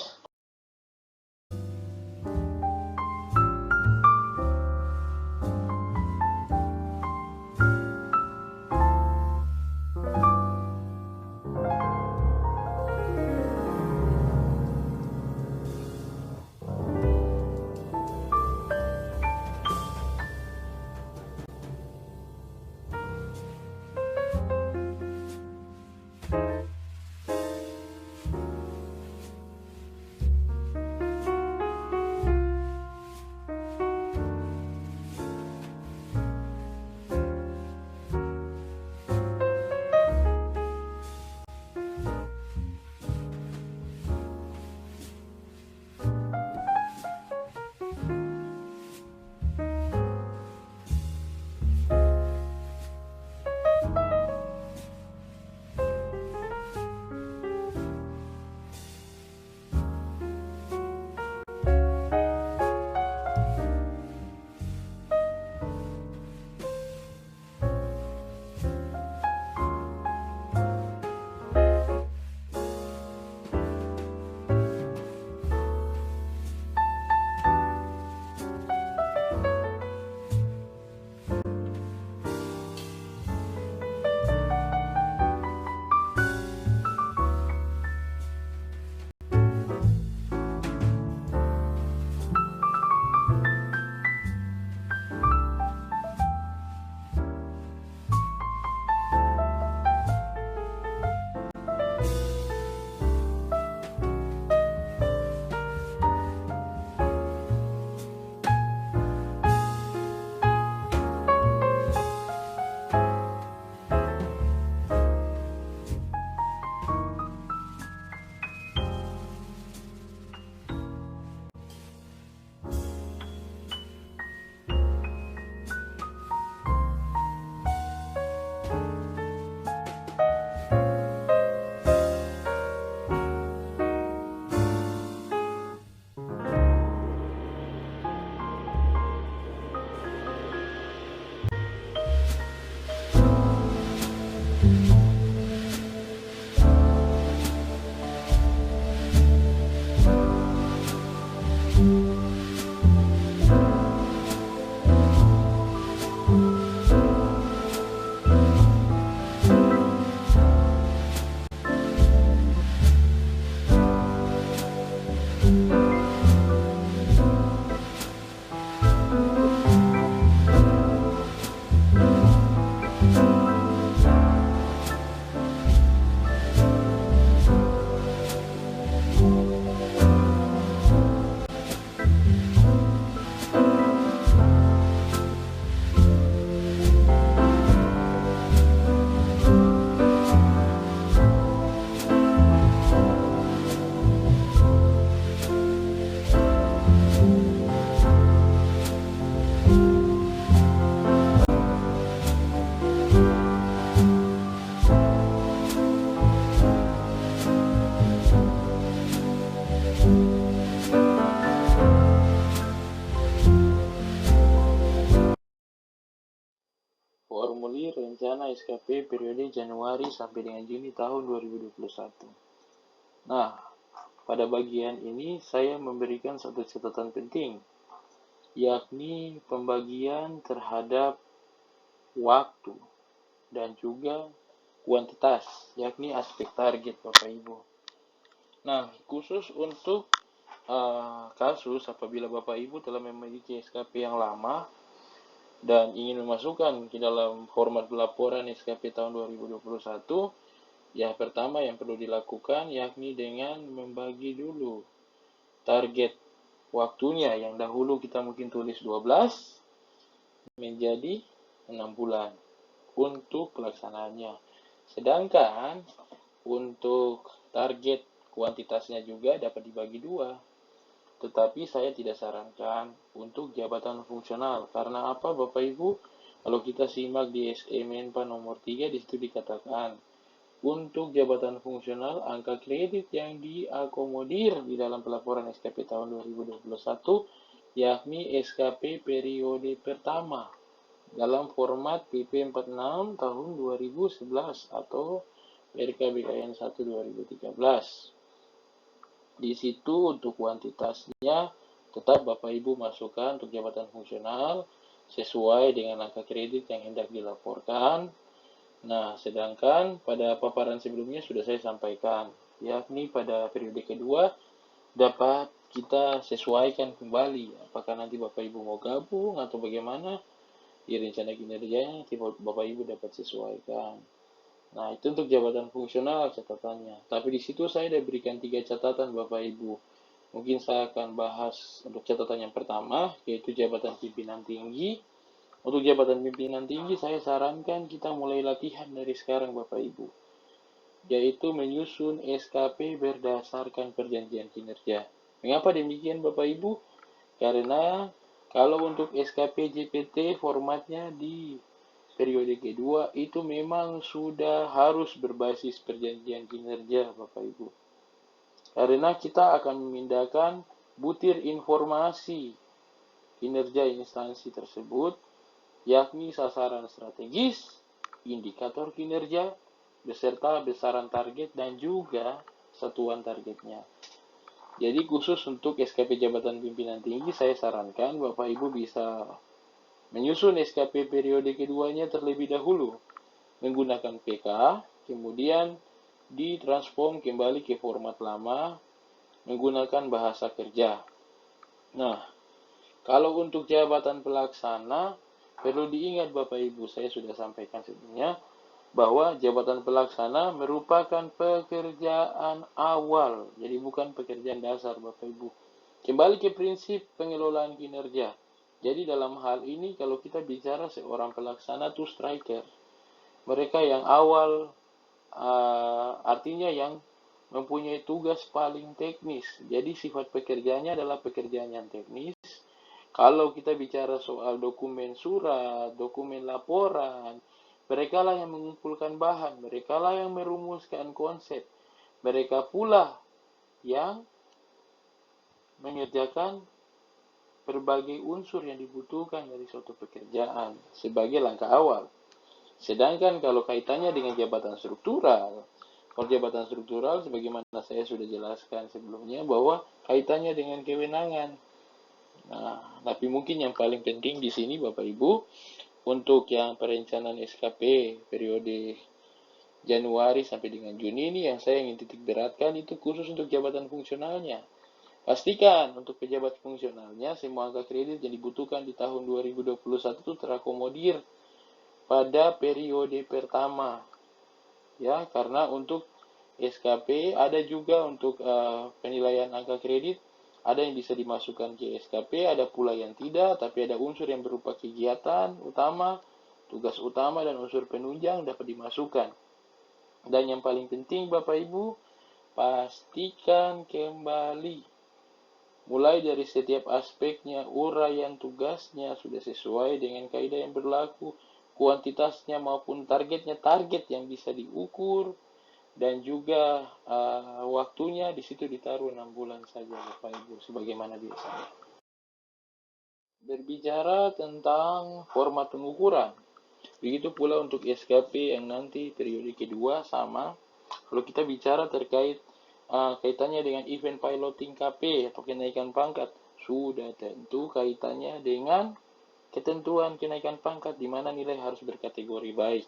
S1: Formulir rencana SKP periode Januari sampai dengan Juni tahun 2021. Nah, pada bagian ini saya memberikan satu catatan penting, yakni pembagian terhadap waktu dan juga kuantitas, yakni aspek target Bapak Ibu. Nah, khusus untuk kasus apabila Bapak Ibu telah memiliki SKP yang lama dan ingin memasukkan ke dalam format laporan SKP tahun 2021, ya pertama yang perlu dilakukan yakni dengan membagi dulu target waktunya yang dahulu kita mungkin tulis 12 menjadi 6 bulan untuk pelaksanaannya. Sedangkan untuk target kuantitasnya juga dapat dibagi dua. Tetapi saya tidak sarankan untuk jabatan fungsional. Karena apa Bapak Ibu? Kalau kita simak di SE Menpa nomor 3 di situ dikatakan untuk jabatan fungsional, angka kredit yang diakomodir di dalam pelaporan SKP tahun 2021 yakni SKP periode pertama dalam format PP 46 tahun 2011 atau RKBKN 1 2013. Di situ untuk kuantitasnya tetap Bapak Ibu masukkan untuk jabatan fungsional sesuai dengan angka kredit yang hendak dilaporkan. Nah, sedangkan pada paparan sebelumnya sudah saya sampaikan, yakni pada periode kedua dapat kita sesuaikan kembali. Apakah nanti Bapak Ibu mau gabung atau bagaimana, di rencana kinerjanya nanti Bapak Ibu dapat sesuaikan. Nah, itu untuk jabatan fungsional catatannya. Tapi di situ saya sudah berikan 3 catatan Bapak Ibu. Mungkin saya akan bahas untuk catatan yang pertama, yaitu jabatan pimpinan tinggi. Untuk jabatan pimpinan tinggi, saya sarankan kita mulai latihan dari sekarang Bapak Ibu, yaitu menyusun SKP berdasarkan perjanjian kinerja. Mengapa demikian Bapak Ibu? Karena kalau untuk SKP JPT formatnya di periode kedua itu memang sudah harus berbasis perjanjian kinerja Bapak Ibu. Karena kita akan memindahkan butir informasi kinerja instansi tersebut, yakni sasaran strategis, indikator kinerja, beserta besaran target dan juga satuan targetnya. Jadi khusus untuk SKP jabatan pimpinan tinggi, saya sarankan Bapak Ibu bisa menyusun SKP periode keduanya terlebih dahulu menggunakan PK, kemudian ditransform kembali ke format lama menggunakan bahasa kerja. Nah, kalau untuk jabatan pelaksana, perlu diingat Bapak Ibu, saya sudah sampaikan sebelumnya, bahwa jabatan pelaksana merupakan pekerjaan awal, jadi bukan pekerjaan dasar Bapak Ibu. Kembali ke prinsip pengelolaan kinerja. Jadi dalam hal ini kalau kita bicara seorang pelaksana itu striker. Mereka yang awal, artinya yang mempunyai tugas paling teknis. Jadi sifat pekerjaannya adalah pekerjaan yang teknis. Kalau kita bicara soal dokumen surat, dokumen laporan, mereka lah yang mengumpulkan bahan, mereka lah yang merumuskan konsep, mereka pula yang mengerjakan berbagai unsur yang dibutuhkan dari suatu pekerjaan sebagai langkah awal. Sedangkan kalau kaitannya dengan jabatan struktural, kalau jabatan struktural sebagaimana saya sudah jelaskan sebelumnya bahwa kaitannya dengan kewenangan. Nah, tapi mungkin yang paling penting di sini Bapak Ibu, untuk yang perencanaan SKP periode Januari sampai dengan Juni ini yang saya ingin titik beratkan itu khusus untuk jabatan fungsionalnya. Pastikan untuk pejabat fungsionalnya semua angka kredit yang dibutuhkan di tahun 2021 itu terakomodir pada periode pertama. Ya, karena untuk SKP ada juga untuk penilaian angka kredit, ada yang bisa dimasukkan ke SKP, ada pula yang tidak, tapi ada unsur yang berupa kegiatan utama, tugas utama, dan unsur penunjang dapat dimasukkan. Dan yang paling penting Bapak Ibu, pastikan kembali mulai dari setiap aspeknya, uraian tugasnya sudah sesuai dengan kaidah yang berlaku, kuantitasnya maupun targetnya, target yang bisa diukur, dan juga waktunya di situ ditaruh 6 bulan saja Bapak Ibu sebagaimana biasanya. Berbicara tentang format pengukuran, begitu pula untuk SKP yang nanti periode kedua sama. Kalau kita bicara terkait kaitannya dengan event piloting KP atau kenaikan pangkat, sudah tentu kaitannya dengan ketentuan kenaikan pangkat di mana nilai harus berkategori baik.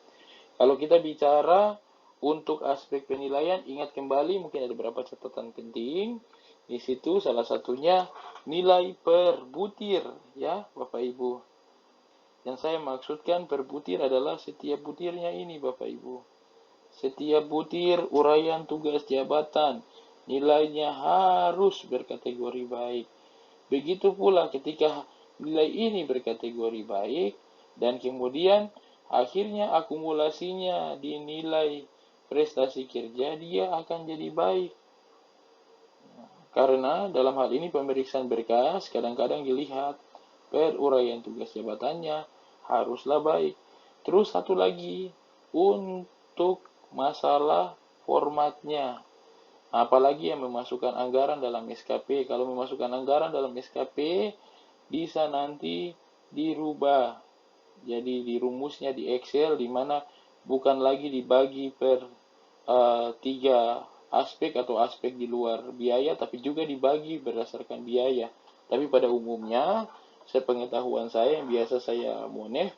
S1: Kalau kita bicara untuk aspek penilaian, ingat kembali mungkin ada beberapa catatan penting. Di situ salah satunya nilai per butir ya Bapak Ibu. Yang saya maksudkan per butir adalah setiap butirnya ini Bapak Ibu. Setiap butir uraian tugas jabatan nilainya harus berkategori baik. Begitu pula ketika nilai ini berkategori baik, dan kemudian akhirnya akumulasinya di nilai prestasi kerja, dia akan jadi baik. Karena dalam hal ini pemeriksaan berkas kadang-kadang dilihat per uraian tugas jabatannya haruslah baik. Terus satu lagi, untuk masalah formatnya. Apalagi yang memasukkan anggaran dalam SKP. Kalau memasukkan anggaran dalam SKP, bisa nanti dirubah. Jadi di rumusnya di Excel, di mana bukan lagi dibagi per 3 aspek atau aspek di luar biaya, tapi juga dibagi berdasarkan biaya. Tapi pada umumnya, sepengetahuan saya yang biasa saya monef,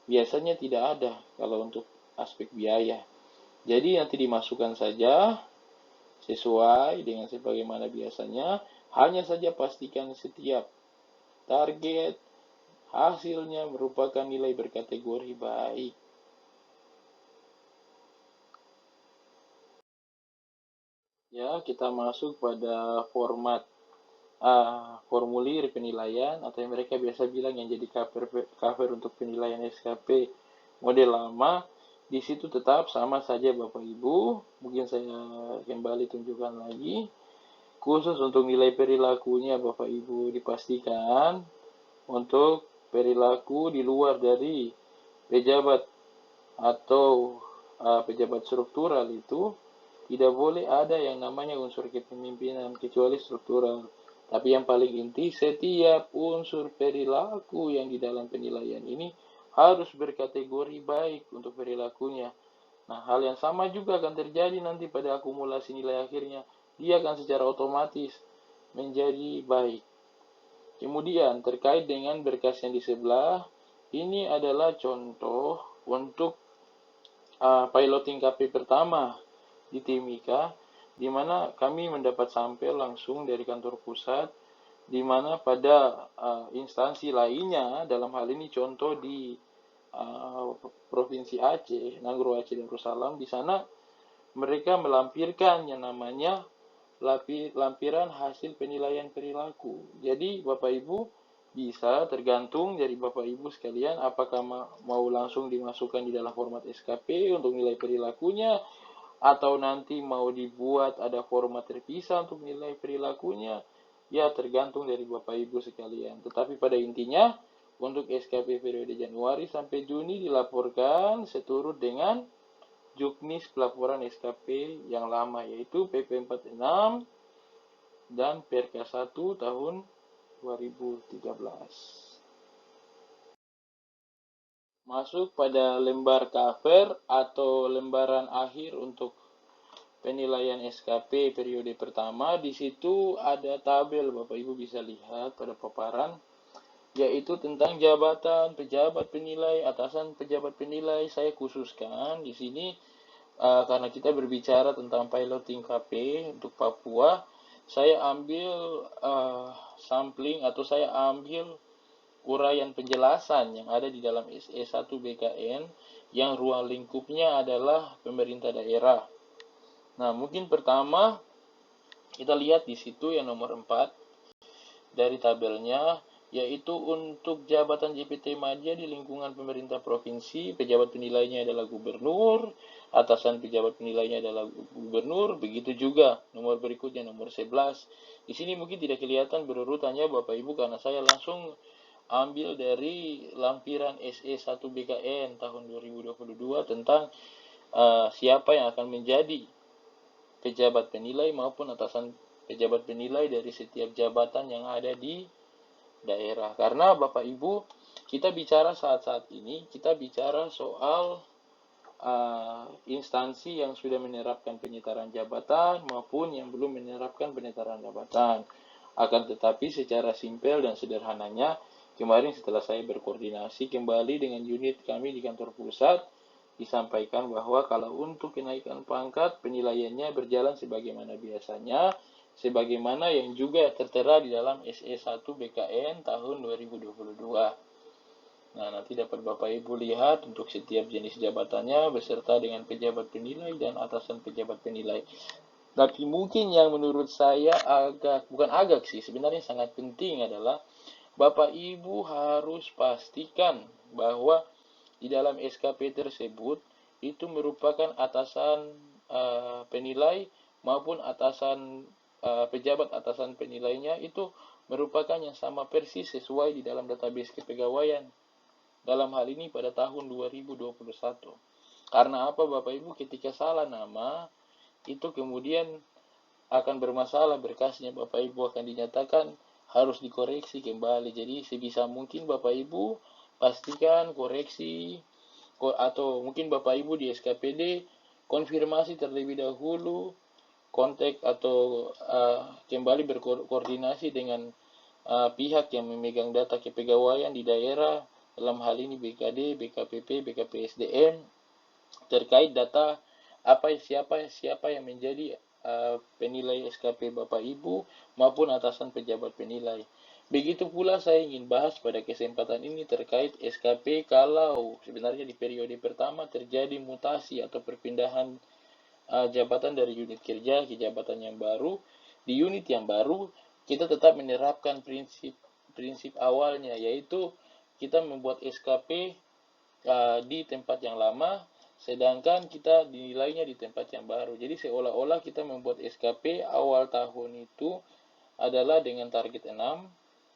S1: biasanya tidak ada kalau untuk aspek biaya. Jadi nanti dimasukkan saja sesuai dengan sebagaimana biasanya, hanya saja pastikan setiap target hasilnya merupakan nilai berkategori baik. Ya, kita masuk pada format formulir penilaian atau yang mereka biasa bilang yang jadi cover untuk penilaian SKP model lama. Di situ tetap sama saja Bapak Ibu. Mungkin saya kembali tunjukkan lagi. Khusus untuk nilai perilakunya Bapak Ibu dipastikan untuk perilaku di luar dari pejabat atau pejabat struktural itu tidak boleh ada yang namanya unsur kepemimpinan kecuali struktural. Tapi yang paling inti, setiap unsur perilaku yang di dalam penilaian ini harus berkategori baik untuk perilakunya. Nah, hal yang sama juga akan terjadi nanti pada akumulasi nilai akhirnya. Dia akan secara otomatis menjadi baik. Kemudian, terkait dengan berkas yang di sebelah, ini adalah contoh untuk piloting KP pertama di Timika, di mana kami mendapat sampel langsung dari kantor pusat, di mana pada instansi lainnya, dalam hal ini contoh di Provinsi Aceh, Nagro Aceh Darussalam, di sana mereka melampirkan yang namanya lampiran hasil penilaian perilaku. Jadi Bapak Ibu bisa tergantung dari Bapak Ibu sekalian apakah mau langsung dimasukkan di dalam format SKP untuk nilai perilakunya, atau nanti mau dibuat ada format terpisah untuk nilai perilakunya, ya tergantung dari Bapak Ibu sekalian. Tetapi pada intinya, untuk SKP periode Januari sampai Juni dilaporkan seturut dengan juknis pelaporan SKP yang lama, yaitu PP 46 dan Perka 1 tahun 2013. Masuk pada lembar cover atau lembaran akhir untuk penilaian SKP periode pertama. Di situ ada tabel, Bapak Ibu bisa lihat pada paparan, yaitu tentang jabatan pejabat penilai, atasan pejabat penilai. Saya khususkan di sini karena kita berbicara tentang piloting KP untuk Papua, saya ambil sampling atau saya ambil uraian penjelasan yang ada di dalam SE1 BKN yang ruang lingkupnya adalah pemerintah daerah. Nah, mungkin pertama kita lihat di situ yang nomor 4 dari tabelnya, yaitu untuk jabatan JPT Madya di lingkungan pemerintah provinsi, pejabat penilainya adalah gubernur, atasan pejabat penilainya adalah gubernur, begitu juga nomor berikutnya nomor 11. Di sini mungkin tidak kelihatan berurutannya Bapak Ibu karena saya langsung ambil dari lampiran SE1 BKN tahun 2022 tentang siapa yang akan menjadi pejabat penilai maupun atasan pejabat penilai dari setiap jabatan yang ada di daerah. Karena Bapak Ibu, kita bicara saat-saat ini, kita bicara soal instansi yang sudah menerapkan penyetaran jabatan maupun yang belum menerapkan penyetaran jabatan. Akan tetapi secara simpel dan sederhananya, kemarin setelah saya berkoordinasi kembali dengan unit kami di kantor pusat, disampaikan bahwa kalau untuk kenaikan pangkat penilaiannya berjalan sebagaimana biasanya, sebagaimana yang juga tertera di dalam SE1 BKN tahun 2022. Nah, nanti dapat Bapak Ibu lihat untuk setiap jenis jabatannya beserta dengan pejabat penilai dan atasan pejabat penilai. Tapi mungkin yang menurut saya bukan agak sih, sebenarnya sangat penting adalah Bapak Ibu harus pastikan bahwa di dalam SKP tersebut itu merupakan atasan penilai maupun atasan pejabat atasan penilainya itu merupakan yang sama persis sesuai di dalam database kepegawaian. Dalam hal ini pada tahun 2021. Karena apa Bapak Ibu, ketika salah nama itu kemudian akan bermasalah berkasnya, Bapak Ibu akan dinyatakan harus dikoreksi kembali. Jadi sebisa mungkin Bapak Ibu pastikan koreksi, atau mungkin Bapak Ibu di SKPD konfirmasi terlebih dahulu, kontak atau kembali berkoordinasi dengan pihak yang memegang data kepegawaian di daerah, dalam hal ini BKD, BKPP, BKPSDM, terkait data siapa yang menjadi penilai SKP Bapak Ibu maupun atasan pejabat penilai. Begitu pula saya ingin bahas pada kesempatan ini terkait SKP kalau sebenarnya di periode pertama terjadi mutasi atau perpindahan jabatan dari unit kerja ke jabatan yang baru. Di unit yang baru kita tetap menerapkan prinsip awalnya, yaitu kita membuat SKP di tempat yang lama, sedangkan kita dinilainya di tempat yang baru. Jadi seolah-olah kita membuat SKP awal tahun itu adalah dengan target 6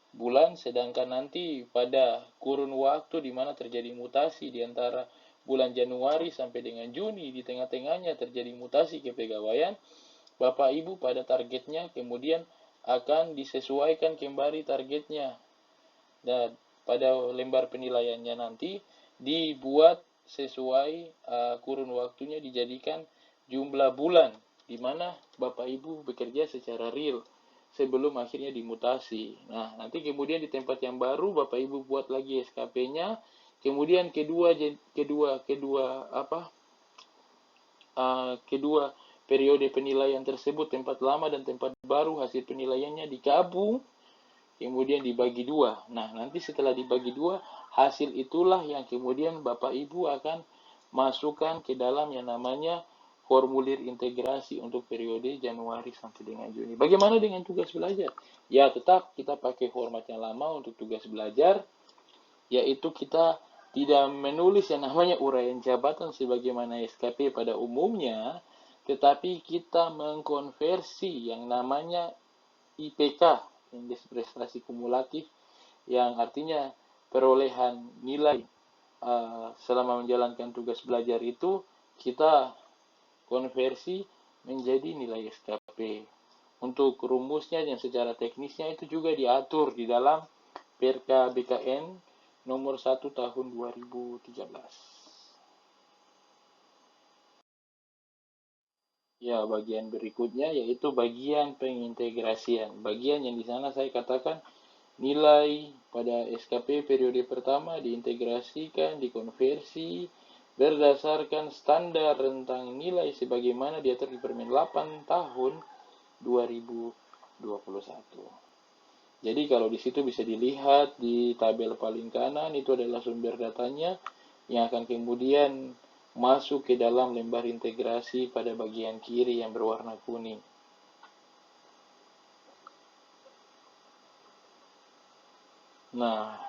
S1: bulan, sedangkan nanti pada kurun waktu di mana terjadi mutasi di antara bulan Januari sampai dengan Juni, di tengah-tengahnya terjadi mutasi kepegawaian, Bapak Ibu pada targetnya kemudian akan disesuaikan kembali targetnya. Dan pada lembar penilaiannya nanti dibuat sesuai kurun waktunya, dijadikan jumlah bulan di mana Bapak Ibu bekerja secara real sebelum akhirnya dimutasi. Nah, nanti kemudian di tempat yang baru Bapak Ibu buat lagi SKP-nya. Kemudian kedua periode penilaian tersebut, tempat lama dan tempat baru, hasil penilaiannya digabung, kemudian dibagi 2. Nah, nanti setelah dibagi 2, hasil itulah yang kemudian Bapak Ibu akan masukkan ke dalam yang namanya formulir integrasi untuk periode Januari sampai dengan Juni. Bagaimana dengan tugas belajar? Ya, tetap kita pakai format yang lama untuk tugas belajar, yaitu kita tidak menulis yang namanya uraian jabatan sebagaimana SKP pada umumnya, tetapi kita mengkonversi yang namanya IPK, indeks prestasi kumulatif, yang artinya perolehan nilai selama menjalankan tugas belajar itu kita konversi menjadi nilai SKP. Untuk rumusnya dan secara teknisnya itu juga diatur di dalam Perka BKN nomor 1 tahun 2013. Ya, bagian berikutnya yaitu bagian pengintegrasian. Bagian yang di sana saya katakan nilai pada SKP periode pertama diintegrasikan, dikonversi berdasarkan standar rentang nilai sebagaimana diatur di Permen 8 tahun 2021. Jadi kalau di situ bisa dilihat di tabel paling kanan itu adalah sumber datanya yang akan kemudian masuk ke dalam lembar integrasi pada bagian kiri yang berwarna kuning. Nah,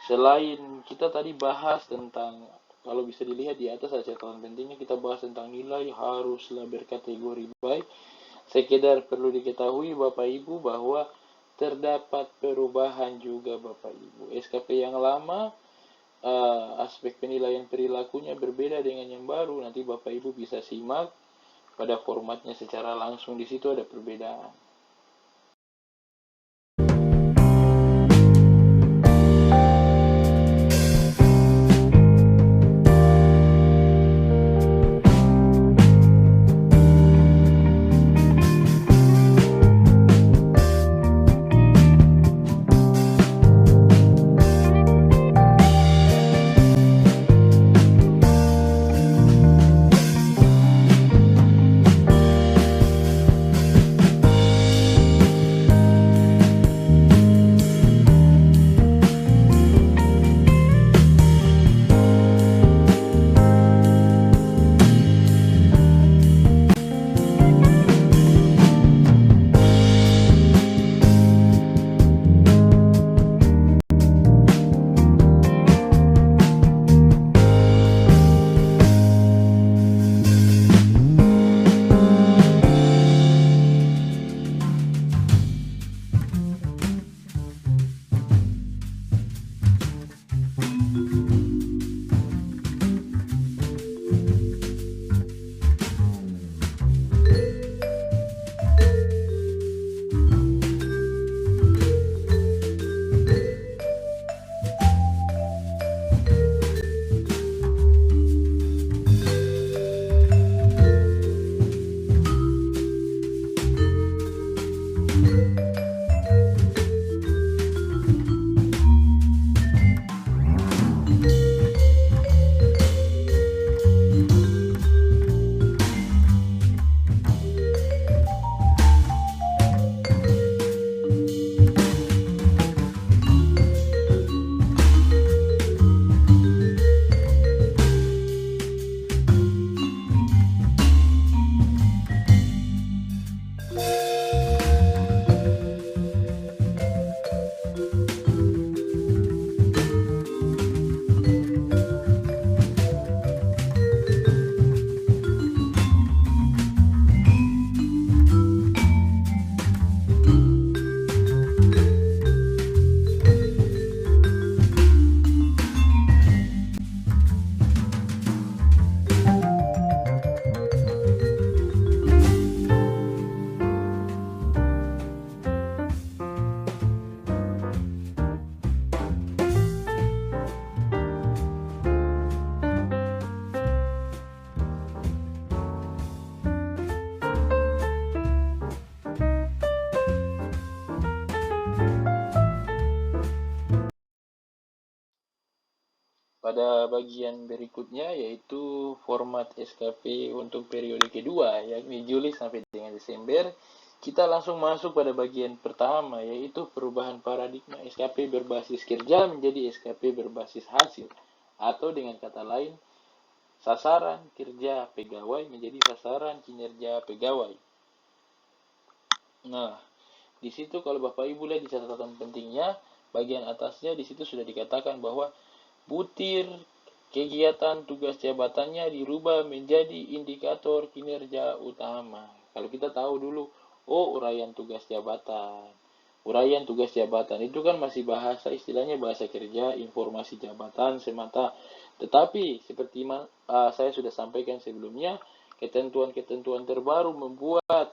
S1: selain kita tadi bahas tentang, kalau bisa dilihat di atas ada catatan pentingnya, kita bahas tentang nilai haruslah berkategori baik. Sekedar perlu diketahui Bapak Ibu bahwa terdapat perubahan juga Bapak Ibu. SKP yang lama aspek penilaian perilakunya berbeda dengan yang baru. Nanti Bapak Ibu bisa simak pada formatnya secara langsung, di situ ada perbedaan. pada bagian berikutnya, yaitu format SKP untuk periode kedua, yakni Juli sampai dengan Desember. Kita langsung masuk pada bagian pertama, yaitu perubahan paradigma SKP berbasis kerja menjadi SKP berbasis hasil. Atau dengan kata lain, sasaran kerja pegawai menjadi sasaran kinerja pegawai. Nah, di situ kalau Bapak Ibu lihat di catatan pentingnya, bagian atasnya di situ sudah dikatakan bahwa butir kegiatan tugas jabatannya dirubah menjadi indikator kinerja utama. Kalau kita tahu dulu, uraian tugas jabatan. Uraian tugas jabatan itu kan masih bahasa, istilahnya bahasa kerja, informasi jabatan semata. Tetapi seperti saya sudah sampaikan sebelumnya, ketentuan-ketentuan terbaru membuat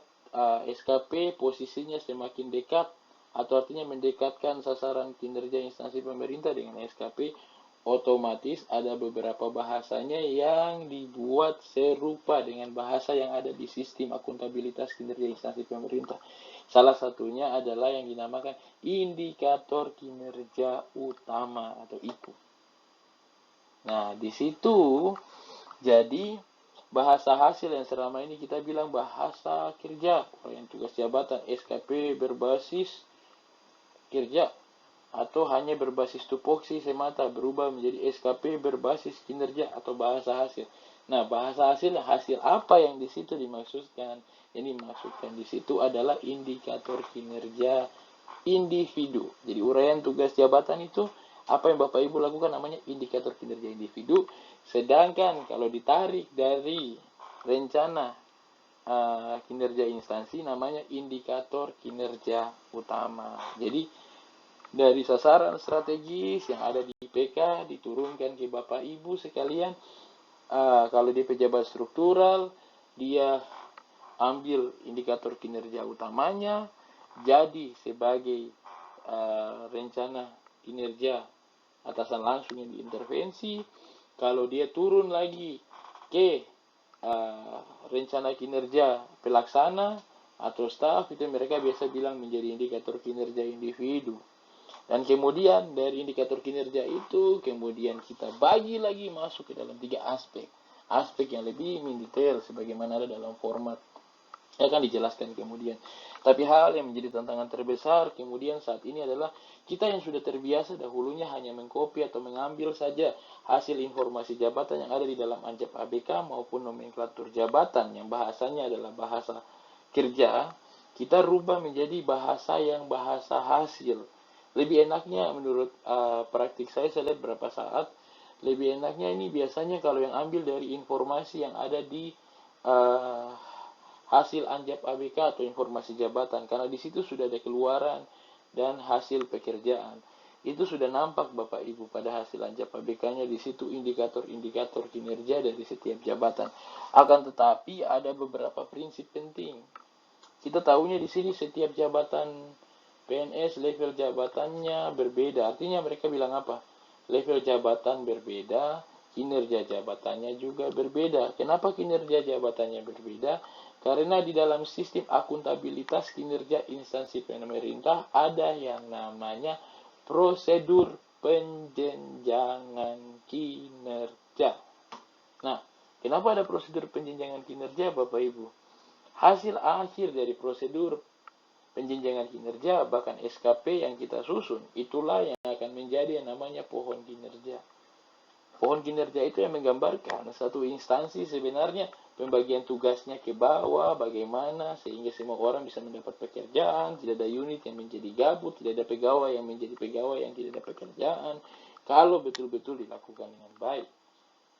S1: SKP posisinya semakin dekat, atau artinya mendekatkan sasaran kinerja instansi pemerintah dengan SKP. Otomatis ada beberapa bahasanya yang dibuat serupa dengan bahasa yang ada di sistem akuntabilitas kinerja instansi pemerintah. Salah satunya adalah yang dinamakan indikator kinerja utama atau IKU. Nah, di situ jadi bahasa hasil yang selama ini kita bilang bahasa kerja, yang tugas jabatan SKP berbasis kerja, atau hanya berbasis tupoksi semata berubah menjadi SKP berbasis kinerja atau bahasa hasil. Nah, bahasa hasil apa yang di situ dimaksudkan? Yang dimaksudkan di situ adalah indikator kinerja individu. Jadi uraian tugas jabatan itu apa yang Bapak Ibu lakukan namanya indikator kinerja individu. Sedangkan kalau ditarik dari rencana kinerja instansi namanya indikator kinerja utama. Jadi dari sasaran strategis yang ada di PK diturunkan ke Bapak Ibu sekalian. Kalau di pejabat struktural, dia ambil indikator kinerja utamanya jadi sebagai rencana kinerja atasan langsung yang diintervensi. Kalau dia turun lagi ke rencana kinerja pelaksana atau staf, itu mereka biasa bilang menjadi indikator kinerja individu. Dan kemudian dari indikator kinerja itu, kemudian kita bagi lagi masuk ke dalam 3 aspek. Aspek yang lebih mendetail sebagaimana ada dalam format. Akan dijelaskan kemudian. Tapi hal yang menjadi tantangan terbesar kemudian saat ini adalah kita yang sudah terbiasa dahulunya hanya mengcopy atau mengambil saja hasil informasi jabatan yang ada di dalam Anjap ABK maupun nomenklatur jabatan yang bahasanya adalah bahasa kerja, kita rubah menjadi bahasa yang bahasa hasil. Lebih enaknya menurut praktik saya lihat berapa saat, lebih enaknya ini biasanya kalau yang ambil dari informasi yang ada di hasil Anjap ABK atau informasi jabatan, karena di situ sudah ada keluaran dan hasil pekerjaan. Itu sudah nampak Bapak Ibu pada hasil Anjap ABK-nya, di situ indikator-indikator kinerja dari setiap jabatan. Akan tetapi ada beberapa prinsip penting. Kita tahunya di sini setiap jabatan PNS level jabatannya berbeda. Artinya mereka bilang apa? Level jabatan berbeda, kinerja jabatannya juga berbeda. Kenapa kinerja jabatannya berbeda? Karena di dalam sistem akuntabilitas kinerja instansi pemerintah ada yang namanya prosedur penjenjangan kinerja. Nah, kenapa ada prosedur penjenjangan kinerja Bapak Ibu? Hasil akhir dari prosedur penjenjangan kinerja, bahkan SKP yang kita susun, itulah yang akan menjadi yang namanya pohon kinerja. Pohon kinerja itu yang menggambarkan satu instansi sebenarnya pembagian tugasnya ke bawah, bagaimana sehingga semua orang bisa mendapat pekerjaan, tidak ada unit yang menjadi gabut, tidak ada pegawai yang menjadi pegawai yang tidak ada pekerjaan, kalau betul-betul dilakukan dengan baik.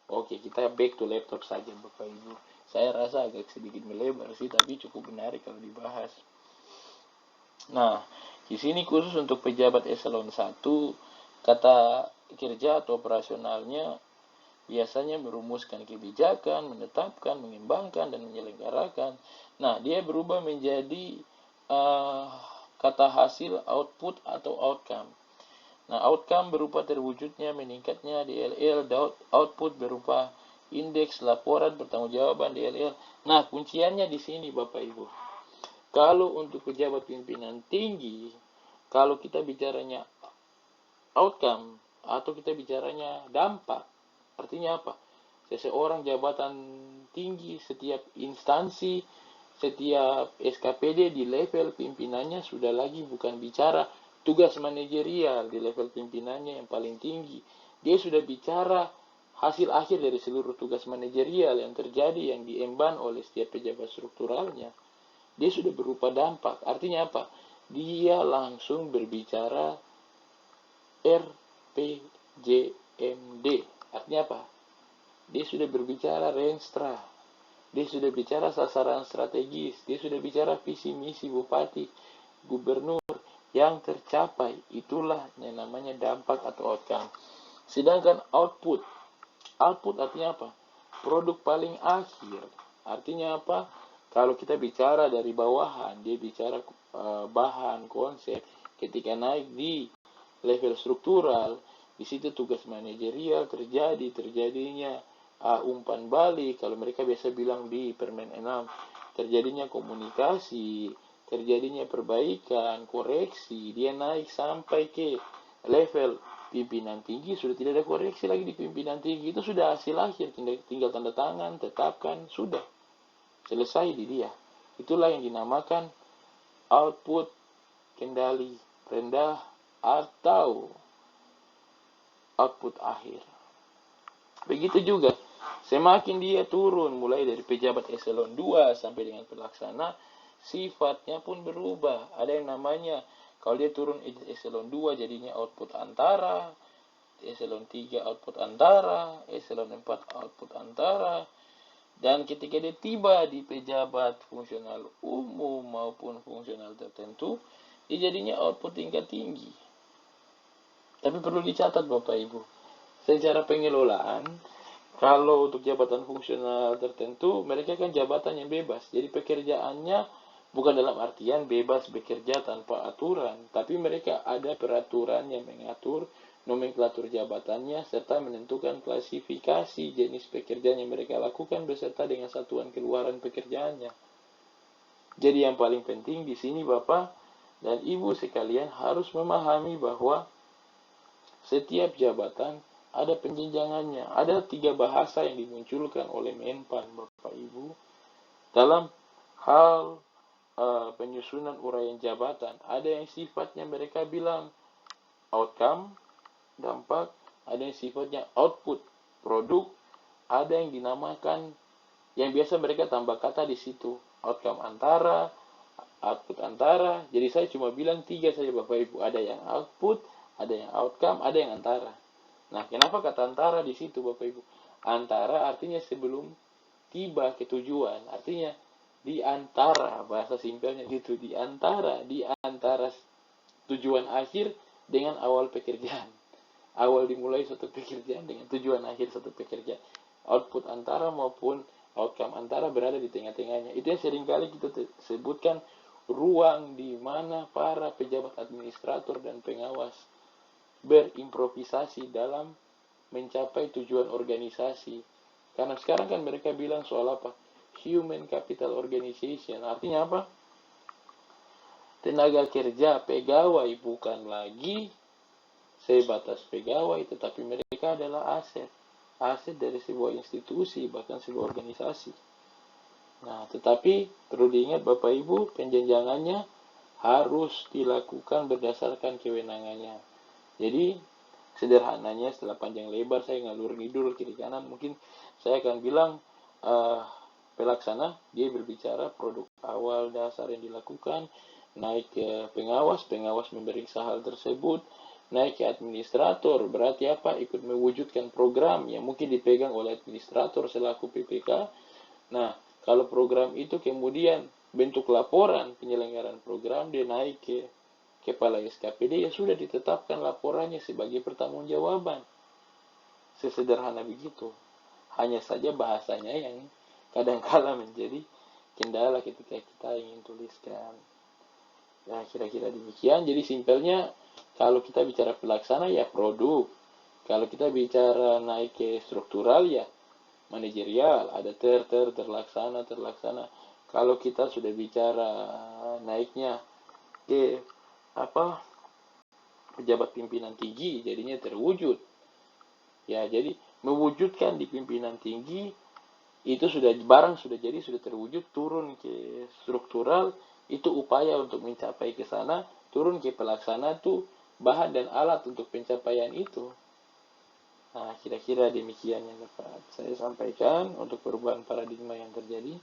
S1: Oke, kita back to laptop saja Bapak Ibu. Saya rasa agak sedikit melebar sih, tapi cukup menarik kalau dibahas. Nah, di sini khusus untuk pejabat eselon 1, kata kerja atau operasionalnya biasanya merumuskan kebijakan, menetapkan, mengembangkan, dan menyelenggarakan. Nah, dia berubah menjadi kata hasil, output atau outcome. Nah, outcome berupa terwujudnya, meningkatnya DLL, output berupa indeks, laporan, pertanggungjawaban DLL. Nah, kunciannya di sini Bapak Ibu. Kalau untuk pejabat pimpinan tinggi, kalau kita bicaranya outcome, atau kita bicaranya dampak. Artinya apa? Seseorang jabatan tinggi, setiap instansi, setiap SKPD di level pimpinannya sudah lagi bukan bicara tugas manajerial di level pimpinannya yang paling tinggi. Dia sudah bicara hasil akhir dari seluruh tugas manajerial yang terjadi, yang diemban oleh setiap pejabat strukturalnya. Dia sudah berupa dampak. Artinya apa? Dia langsung berbicara RPJMD. Artinya apa? Dia sudah berbicara Renstra. Dia sudah bicara sasaran strategis. Dia sudah bicara visi misi bupati, gubernur yang tercapai. Itulah yang namanya dampak atau outcome. Sedangkan output. Output artinya apa? Produk paling akhir. Artinya apa? Kalau kita bicara dari bawahan, dia bicara bahan, konsep. Ketika naik di level struktural, di situ tugas manajerial terjadinya umpan balik, kalau mereka biasa bilang di Permen 6, terjadinya komunikasi, terjadinya perbaikan, koreksi, dia naik sampai ke level pimpinan tinggi, sudah tidak ada koreksi lagi di pimpinan tinggi, itu sudah hasil akhir, tinggal tanda tangan, tetapkan, sudah selesai di dia. Itulah yang dinamakan output kendali rendah atau output akhir. Begitu juga, semakin dia turun mulai dari pejabat eselon 2 sampai dengan pelaksana, sifatnya pun berubah. Ada yang namanya, kalau dia turun eselon 2 jadinya output antara, eselon 3 output antara, eselon 4 output antara. Dan ketika dia tiba di pejabat fungsional umum maupun fungsional tertentu, dia jadinya output tingkat tinggi. Tapi perlu dicatat Bapak Ibu, secara pengelolaan, kalau untuk jabatan fungsional tertentu, mereka kan jabatan yang bebas. Jadi pekerjaannya bukan dalam artian bebas bekerja tanpa aturan, tapi mereka ada peraturan yang mengatur nomenklatur jabatannya, serta menentukan klasifikasi jenis pekerjaan yang mereka lakukan beserta dengan satuan keluaran pekerjaannya. Jadi yang paling penting di sini Bapak dan Ibu sekalian harus memahami bahwa setiap jabatan ada penjenjangannya. Ada 3 bahasa yang dimunculkan oleh Menpan Bapak Ibu dalam hal penyusunan uraian jabatan. Ada yang sifatnya mereka bilang outcome, dampak, ada yang sifatnya output, produk, ada yang dinamakan, yang biasa mereka tambah kata di situ, outcome antara, output antara. Jadi saya cuma bilang 3 saja Bapak Ibu, ada yang output, ada yang outcome, ada yang antara. Nah, kenapa kata antara di situ Bapak Ibu? Antara artinya sebelum tiba ke tujuan, artinya di antara, bahasa simpelnya gitu, di antara tujuan akhir dengan awal pekerjaan. Awal dimulai suatu pekerjaan dengan tujuan akhir suatu pekerjaan. Output antara maupun outcome antara berada di tengah-tengahnya. Itu yang seringkali kita sebutkan ruang di mana para pejabat administrator dan pengawas berimprovisasi dalam mencapai tujuan organisasi. Karena sekarang kan mereka bilang soal apa? Human Capital Organization. Artinya apa? Tenaga kerja, pegawai bukan lagi sebatas pegawai, tetapi mereka adalah aset dari sebuah institusi, bahkan sebuah organisasi. Nah, tetapi perlu diingat Bapak Ibu, penjenjangannya harus dilakukan berdasarkan kewenangannya. Jadi, sederhananya setelah panjang lebar saya ngalur ngidul kiri kanan, mungkin saya akan bilang pelaksana, dia berbicara produk awal dasar yang dilakukan, naik ke pengawas memeriksa hal tersebut, naik ke administrator, berarti apa? Ikut mewujudkan program yang mungkin dipegang oleh administrator selaku PPK. Nah, kalau program itu kemudian bentuk laporan penyelenggaraan program, dia naik ke kepala SKPD, ya sudah ditetapkan laporannya sebagai pertanggungjawaban. Sesederhana begitu. Hanya saja bahasanya yang kadang-kala menjadi kendala ketika kita ingin tuliskan. Ya, kira-kira demikian. Jadi simpelnya, kalau kita bicara pelaksana ya produk. Kalau kita bicara naik ke struktural ya manajerial, ada terlaksana. Kalau kita sudah bicara naiknya ke pejabat pimpinan tinggi jadinya terwujud. Ya, jadi mewujudkan di pimpinan tinggi itu sudah jadi, sudah terwujud, turun ke struktural itu upaya untuk mencapai ke sana, turun ke pelaksana tuh bahan dan alat untuk pencapaian itu. Nah, kira-kira demikian yang dapat saya sampaikan untuk perubahan paradigma yang terjadi.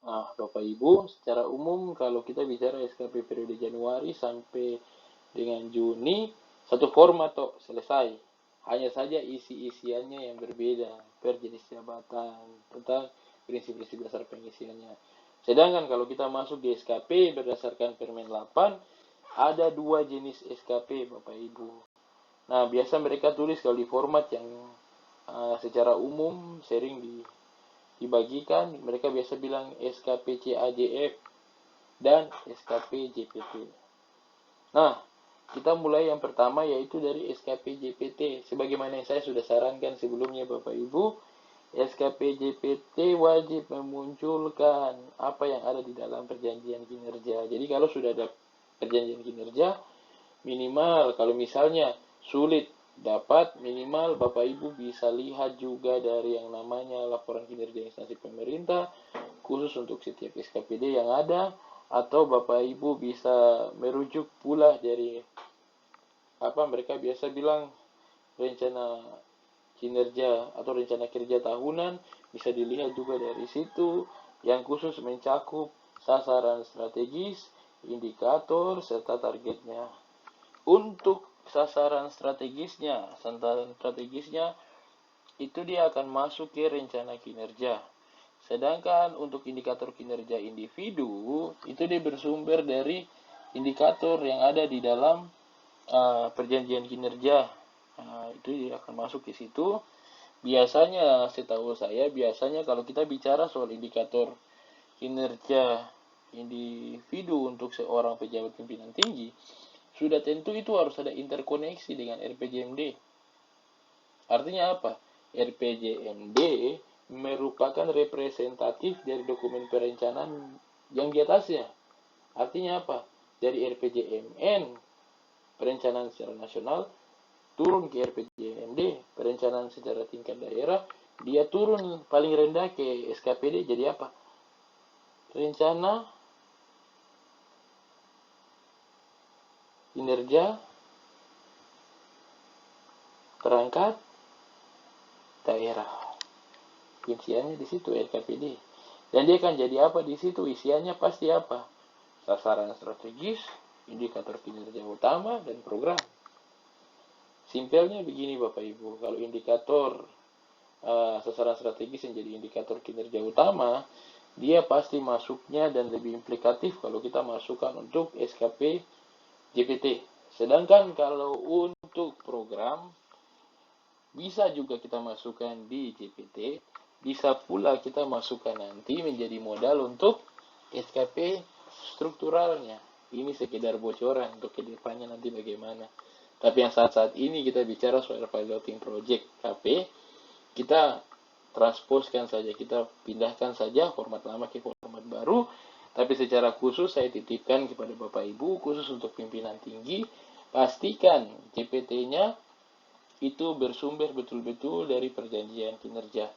S1: Nah, Bapak Ibu, secara umum kalau kita bicara SKP periode Januari sampai dengan Juni, satu format toh selesai. Hanya saja isi-isiannya yang berbeda per jenis jabatan tentang prinsip-prinsip dasar pengisiannya. Sedangkan kalau kita masuk di SKP berdasarkan Permen 8, ada dua jenis SKP Bapak Ibu. Nah, biasa mereka tulis kalau di format yang secara umum sering dibagikan, mereka biasa bilang SKP CAJF dan SKP JPT. Nah, kita mulai yang pertama yaitu dari SKP JPT. Sebagaimana yang saya sudah sarankan sebelumnya Bapak Ibu, SKP JPT wajib memunculkan apa yang ada di dalam perjanjian kinerja. Jadi kalau sudah ada perjanjian kinerja, minimal kalau misalnya sulit dapat, minimal Bapak Ibu bisa lihat juga dari yang namanya laporan kinerja instansi pemerintah khusus untuk setiap SKPD yang ada, atau Bapak Ibu bisa merujuk pula dari apa mereka biasa bilang rencana kinerja atau rencana kerja tahunan, bisa dilihat juga dari situ yang khusus mencakup sasaran strategis, indikator, serta targetnya. Untuk sasaran strategisnya itu dia akan masuk ke rencana kinerja. Sedangkan untuk indikator kinerja individu itu dia bersumber dari indikator yang ada di dalam perjanjian kinerja. Itu dia akan masuk ke situ. Biasanya setahu saya kalau kita bicara soal indikator kinerja individu untuk seorang pejabat pimpinan tinggi, sudah tentu itu harus ada interkoneksi dengan RPJMD. Artinya apa? RPJMD merupakan representatif dari dokumen perencanaan yang di atasnya. Artinya apa? Dari RPJMN, perencanaan secara nasional, turun ke RPJMD, perencanaan secara tingkat daerah, dia turun paling rendah ke SKPD, jadi apa? Rencana kinerja perangkat daerah. Kunciannya di situ RKPD. Dan dia akan jadi apa di situ? Isiannya pasti apa? Sasaran strategis, indikator kinerja utama, dan program. Simpelnya begini Bapak Ibu, kalau indikator sasaran strategis yang jadi indikator kinerja utama, dia pasti masuknya dan lebih implikatif kalau kita masukkan untuk SKP JPT. Sedangkan kalau untuk program, bisa juga kita masukkan di JPT, bisa pula kita masukkan nanti menjadi modal untuk SKP strukturalnya. Ini sekedar bocoran untuk kedepannya nanti bagaimana. Tapi yang saat ini kita bicara soal piloting project KP, kita transposkan saja, kita pindahkan saja format lama ke format baru. Tapi secara khusus saya titipkan kepada Bapak Ibu, khusus untuk pimpinan tinggi, pastikan JPT-nya itu bersumber betul-betul dari perjanjian kinerja.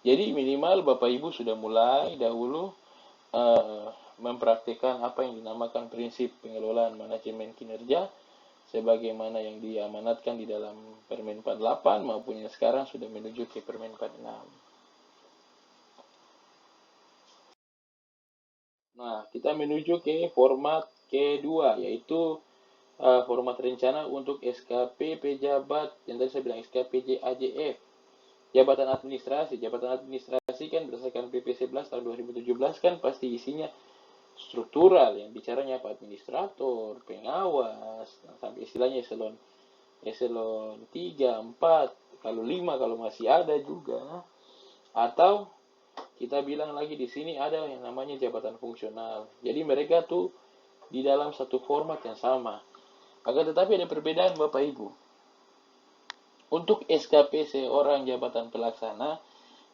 S1: Jadi minimal Bapak Ibu sudah mulai dahulu mempraktikkan apa yang dinamakan prinsip pengelolaan manajemen kinerja sebagaimana yang diamanatkan di dalam Permen 48 maupun yang sekarang sudah menuju ke Permen 46. Nah, kita menuju ke format kedua, yaitu format rencana untuk SKP pejabat, yang tadi saya bilang SKP JAJF. Jabatan administrasi kan berdasarkan PP 11 tahun 2017 kan pasti isinya struktural, yang bicaranya apa? Administrator, pengawas, sampai istilahnya eselon 3, 4, kalau 5 kalau masih ada juga. Atau kita bilang lagi di sini ada yang namanya jabatan fungsional. Jadi mereka tuh di dalam satu format yang sama. Akan tetapi ada perbedaan Bapak Ibu. Untuk SKP seorang jabatan pelaksana,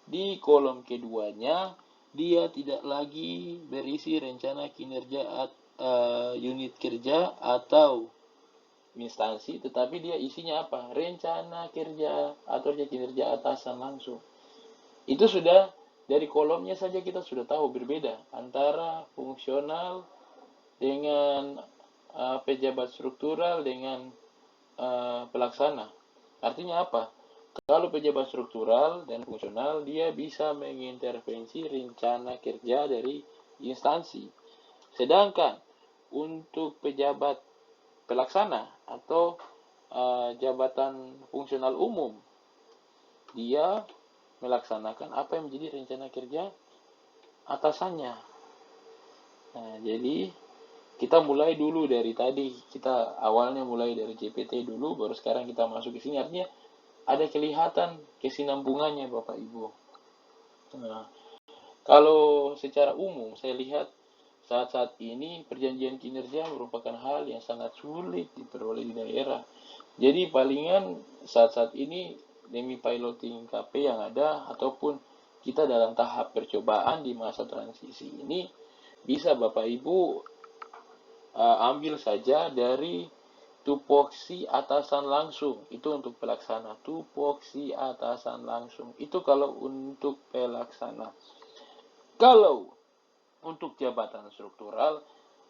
S1: di kolom keduanya dia tidak lagi berisi rencana kinerja unit kerja atau instansi, tetapi dia isinya apa? Rencana kerja atau kinerja atasan langsung. Itu sudah dari kolomnya saja kita sudah tahu berbeda antara fungsional dengan pejabat struktural dengan pelaksana. Artinya apa? Kalau pejabat struktural dan fungsional, dia bisa mengintervensi rencana kerja dari instansi. Sedangkan untuk pejabat pelaksana atau jabatan fungsional umum, dia melaksanakan apa yang menjadi rencana kerja atasannya. Nah, jadi kita mulai dulu dari tadi. Kita awalnya mulai dari JPT dulu, baru sekarang kita masuk ke sini. Artinya ada kelihatan kesinambungannya Bapak Ibu. Nah, kalau secara umum saya lihat saat-saat ini perjanjian kinerja merupakan hal yang sangat sulit diperoleh di daerah. Jadi palingan saat-saat ini demi piloting KP yang ada ataupun kita dalam tahap percobaan di masa transisi ini, bisa Bapak Ibu ambil saja dari tupoksi atasan langsung. Itu untuk pelaksana. Tupoksi atasan langsung. Itu kalau untuk pelaksana. Kalau untuk jabatan struktural,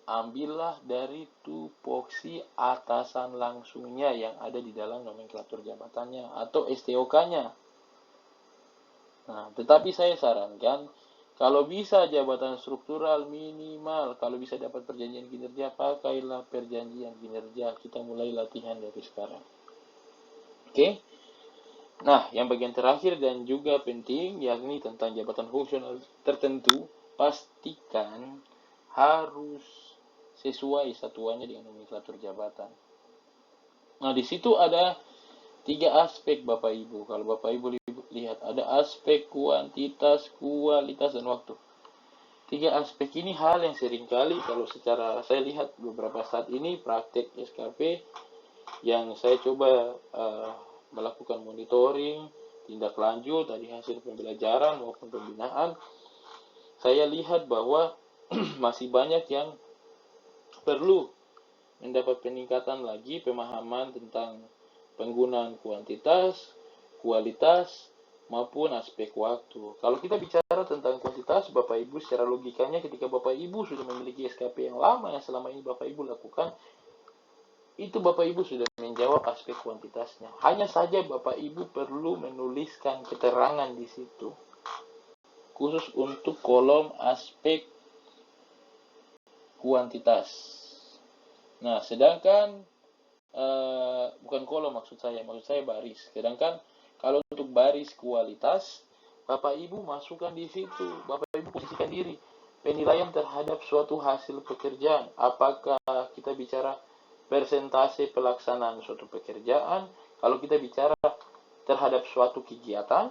S1: ambillah dari tupoksi atasan langsungnya yang ada di dalam nomenklatur jabatannya atau STOK-nya. Nah, tetapi saya sarankan, kalau bisa jabatan struktural minimal, kalau bisa dapat perjanjian kinerja, pakailah perjanjian kinerja. Kita mulai latihan dari sekarang. Oke? Nah, yang bagian terakhir dan juga penting, yakni tentang jabatan fungsional tertentu, pastikan harus sesuai satuannya dengan nomenklatur jabatan. Nah, di situ ada 3 aspek Bapak Ibu. Kalau Bapak Ibu lihat, ada aspek kuantitas, kualitas, dan waktu. 3 aspek ini hal yang seringkali kalau secara saya lihat beberapa saat ini praktek SKP yang saya coba melakukan monitoring, tindak lanjut dari hasil pembelajaran maupun pembinaan, saya lihat bahwa masih banyak yang perlu mendapat peningkatan lagi pemahaman tentang penggunaan kuantitas, kualitas, maupun aspek waktu. Kalau kita bicara tentang kuantitas, Bapak Ibu secara logikanya ketika Bapak Ibu sudah memiliki SKP yang lama yang selama ini Bapak Ibu lakukan, itu Bapak Ibu sudah menjawab aspek kuantitasnya. Hanya saja Bapak Ibu perlu menuliskan keterangan di situ. Khusus untuk kolom aspek kuantitas. Nah, sedangkan bukan kolom maksud saya baris. Sedangkan kalau untuk baris kualitas, Bapak Ibu masukkan di situ. Bapak Ibu posisikan diri. Penilaian terhadap suatu hasil pekerjaan. Apakah kita bicara persentase pelaksanaan suatu pekerjaan, kalau kita bicara terhadap suatu kegiatan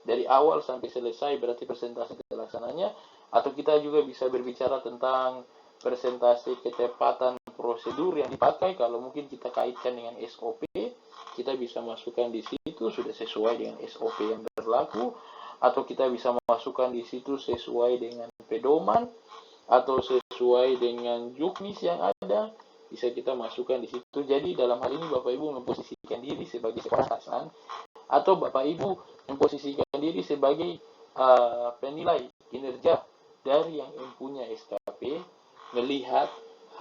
S1: dari awal sampai selesai berarti persentase pelaksanaannya, atau kita juga bisa berbicara tentang persentase ketepatan prosedur yang dipakai. Kalau mungkin kita kaitkan dengan SOP, kita bisa masukkan di situ sudah sesuai dengan SOP yang berlaku, atau kita bisa masukkan di situ sesuai dengan pedoman atau sesuai dengan juknis yang ada, bisa kita masukkan di situ. Jadi dalam hal ini Bapak Ibu memposisikan diri sebagai atasan, atau Bapak Ibu memposisikan diri sebagai penilai kinerja dari yang mempunyai SKP, melihat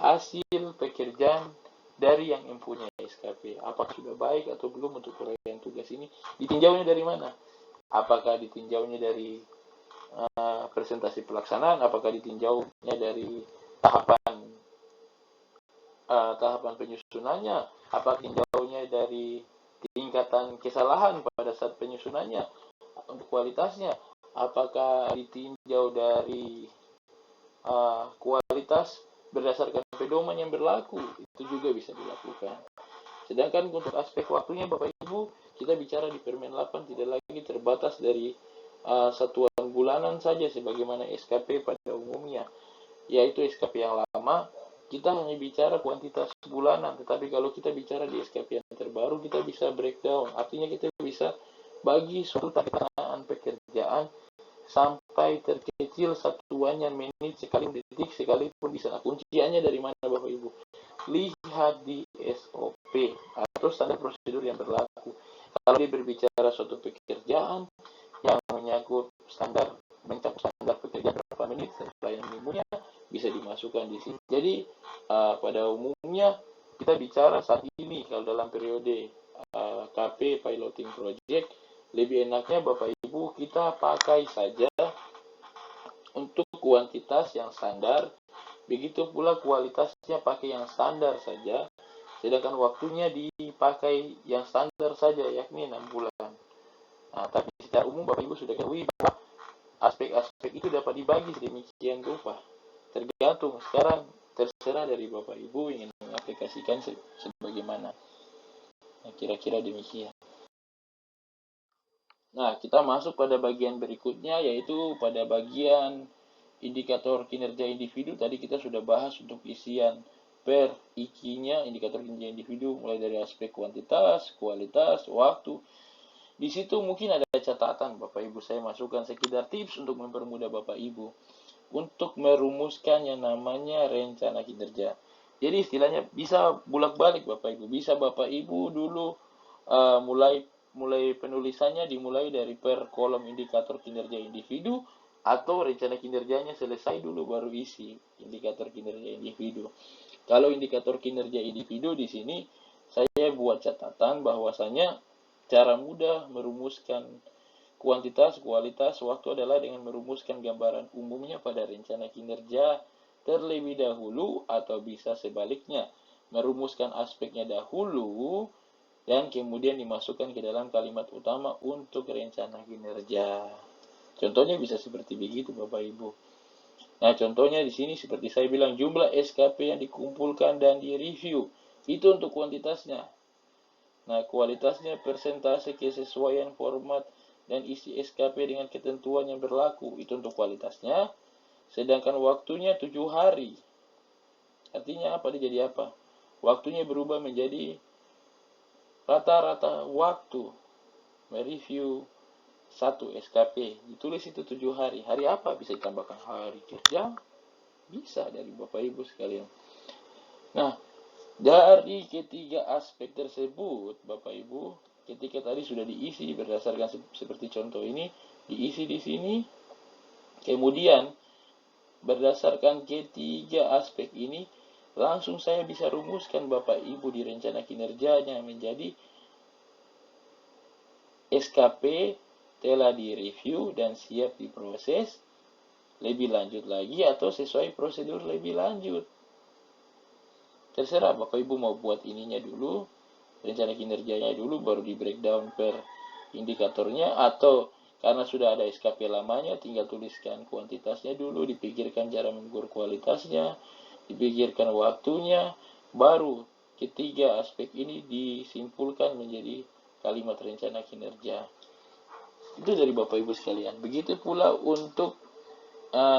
S1: hasil pekerjaan dari yang mempunyai SKP. Apakah sudah baik atau belum untuk uraian tugas ini? Ditinjaunya dari mana? Apakah ditinjaunya dari presentasi pelaksanaan? Apakah ditinjaunya dari tahapan penyusunannya? Apakah ditinjaunya dari tingkatan kesalahan pada saat penyusunannya? Untuk kualitasnya, apakah ditinjau dari kualitas berdasarkan pedoman yang berlaku? Itu juga bisa dilakukan. Sedangkan untuk aspek waktunya Bapak Ibu, kita bicara di Permen 8 tidak lagi terbatas dari satuan bulanan saja sebagaimana SKP pada umumnya, yaitu SKP yang lama kita hanya bicara kuantitas bulanan. Tetapi kalau kita bicara di SKP yang terbaru, kita bisa breakdown. Artinya kita bisa bagi suatu pelaksanaan pekerjaan sampai terkecil satuannya menit sekali, detik sekalipun bisa. Nah, kunciannya dari mana Bapak Ibu? Lihat di SOP atau standar prosedur yang berlaku. Kalau dia berbicara suatu pekerjaan yang menyangkut standar, mencakup standar pekerjaan berapa menit setelah yang minimumnya bisa dimasukkan di sini. Jadi pada umumnya kita bicara saat ini kalau dalam periode KP Piloting Project, lebih enaknya Bapak Ibu kita pakai saja untuk kuantitas yang standar, begitu pula kualitasnya pakai yang standar saja, sedangkan waktunya dipakai yang standar saja, yakni 6 bulan. Nah, tapi secara umum Bapak Ibu sudah ketahui bahwa aspek-aspek itu dapat dibagi sedemikian rupa. Tergantung, sekarang terserah dari Bapak Ibu ingin mengaplikasikan sebagaimana. Nah, kira-kira demikian. Nah, kita masuk pada bagian berikutnya, yaitu pada bagian indikator kinerja individu. Tadi kita sudah bahas untuk isian per IKI-nya, indikator kinerja individu, mulai dari aspek kuantitas, kualitas, waktu. Di situ mungkin ada catatan Bapak Ibu, saya masukkan sekedar tips untuk mempermudah Bapak Ibu untuk merumuskan yang namanya rencana kinerja. Jadi istilahnya bisa bolak-balik Bapak Ibu, bisa Bapak Ibu dulu mulai penulisannya dimulai dari per kolom indikator kinerja individu, atau rencana kinerjanya selesai dulu baru isi indikator kinerja individu. Kalau indikator kinerja individu di sini saya buat catatan bahwasanya cara mudah merumuskan kuantitas, kualitas, waktu adalah dengan merumuskan gambaran umumnya pada rencana kinerja terlebih dahulu, atau bisa sebaliknya, merumuskan aspeknya dahulu dan kemudian dimasukkan ke dalam kalimat utama untuk rencana kinerja. Contohnya bisa seperti begitu Bapak Ibu. Nah, contohnya di sini seperti saya bilang, jumlah SKP yang dikumpulkan dan direview itu untuk kuantitasnya. Nah, kualitasnya persentase kesesuaian format dan isi SKP dengan ketentuan yang berlaku itu untuk kualitasnya. Sedangkan waktunya 7 hari. Artinya apa? Dia jadi apa? Waktunya berubah menjadi rata-rata waktu mereview 1 SKP. Ditulis itu 7 hari. Hari apa? Bisa ditambahkan hari kerja. Bisa dari Bapak Ibu sekalian. Nah, dari ketiga aspek tersebut, Bapak Ibu, ketika tadi sudah diisi berdasarkan seperti contoh ini, diisi di sini, kemudian berdasarkan ketiga aspek ini, langsung saya bisa rumuskan Bapak Ibu di rencana kinerjanya menjadi SKP telah direview dan siap diproses lebih lanjut lagi atau sesuai prosedur lebih lanjut. Terserah Bapak Ibu mau buat ininya dulu, rencana kinerjanya dulu, baru di breakdown per indikatornya, atau karena sudah ada SKP lamanya, tinggal tuliskan kuantitasnya dulu, dipikirkan cara mengukur kualitasnya, dipikirkan waktunya, baru ketiga aspek ini disimpulkan menjadi kalimat rencana kinerja. Itu dari Bapak Ibu sekalian. Begitu pula untuk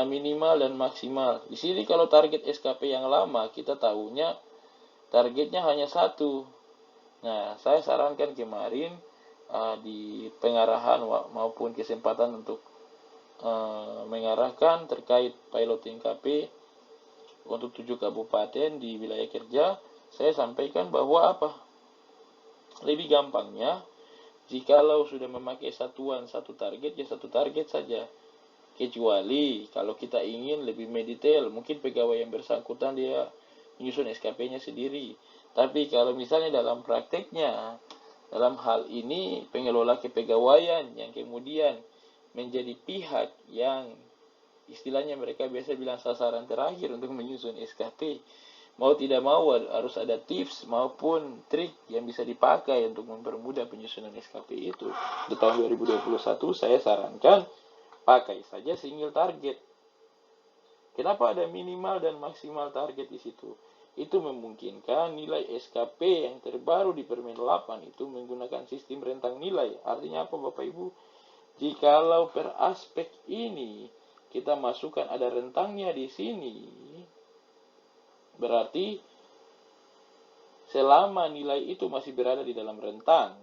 S1: minimal dan maksimal. Di sini kalau target SKP yang lama, kita tahunya targetnya hanya 1. Nah, saya sarankan kemarin di pengarahan maupun kesempatan untuk mengarahkan terkait piloting KP untuk 7 kabupaten di wilayah kerja, saya sampaikan bahwa apa? Lebih gampangnya, jikalau sudah memakai satuan satu target, ya satu target saja. Kecuali kalau kita ingin lebih mendetail, mungkin pegawai yang bersangkutan dia menyusun SKP-nya sendiri. Tapi kalau misalnya dalam prakteknya, dalam hal ini pengelola kepegawaian yang kemudian menjadi pihak yang istilahnya mereka biasa bilang sasaran terakhir untuk menyusun SKP, mau tidak mau harus ada tips maupun trik yang bisa dipakai untuk mempermudah penyusunan SKP itu. Di tahun 2021 saya sarankan pakai saja single target. Kenapa ada minimal dan maksimal target di situ? Itu memungkinkan nilai SKP yang terbaru di Permen 8 itu menggunakan sistem rentang nilai. Artinya apa Bapak Ibu? Jikalau per aspek ini kita masukkan ada rentangnya di sini, berarti selama nilai itu masih berada di dalam rentang,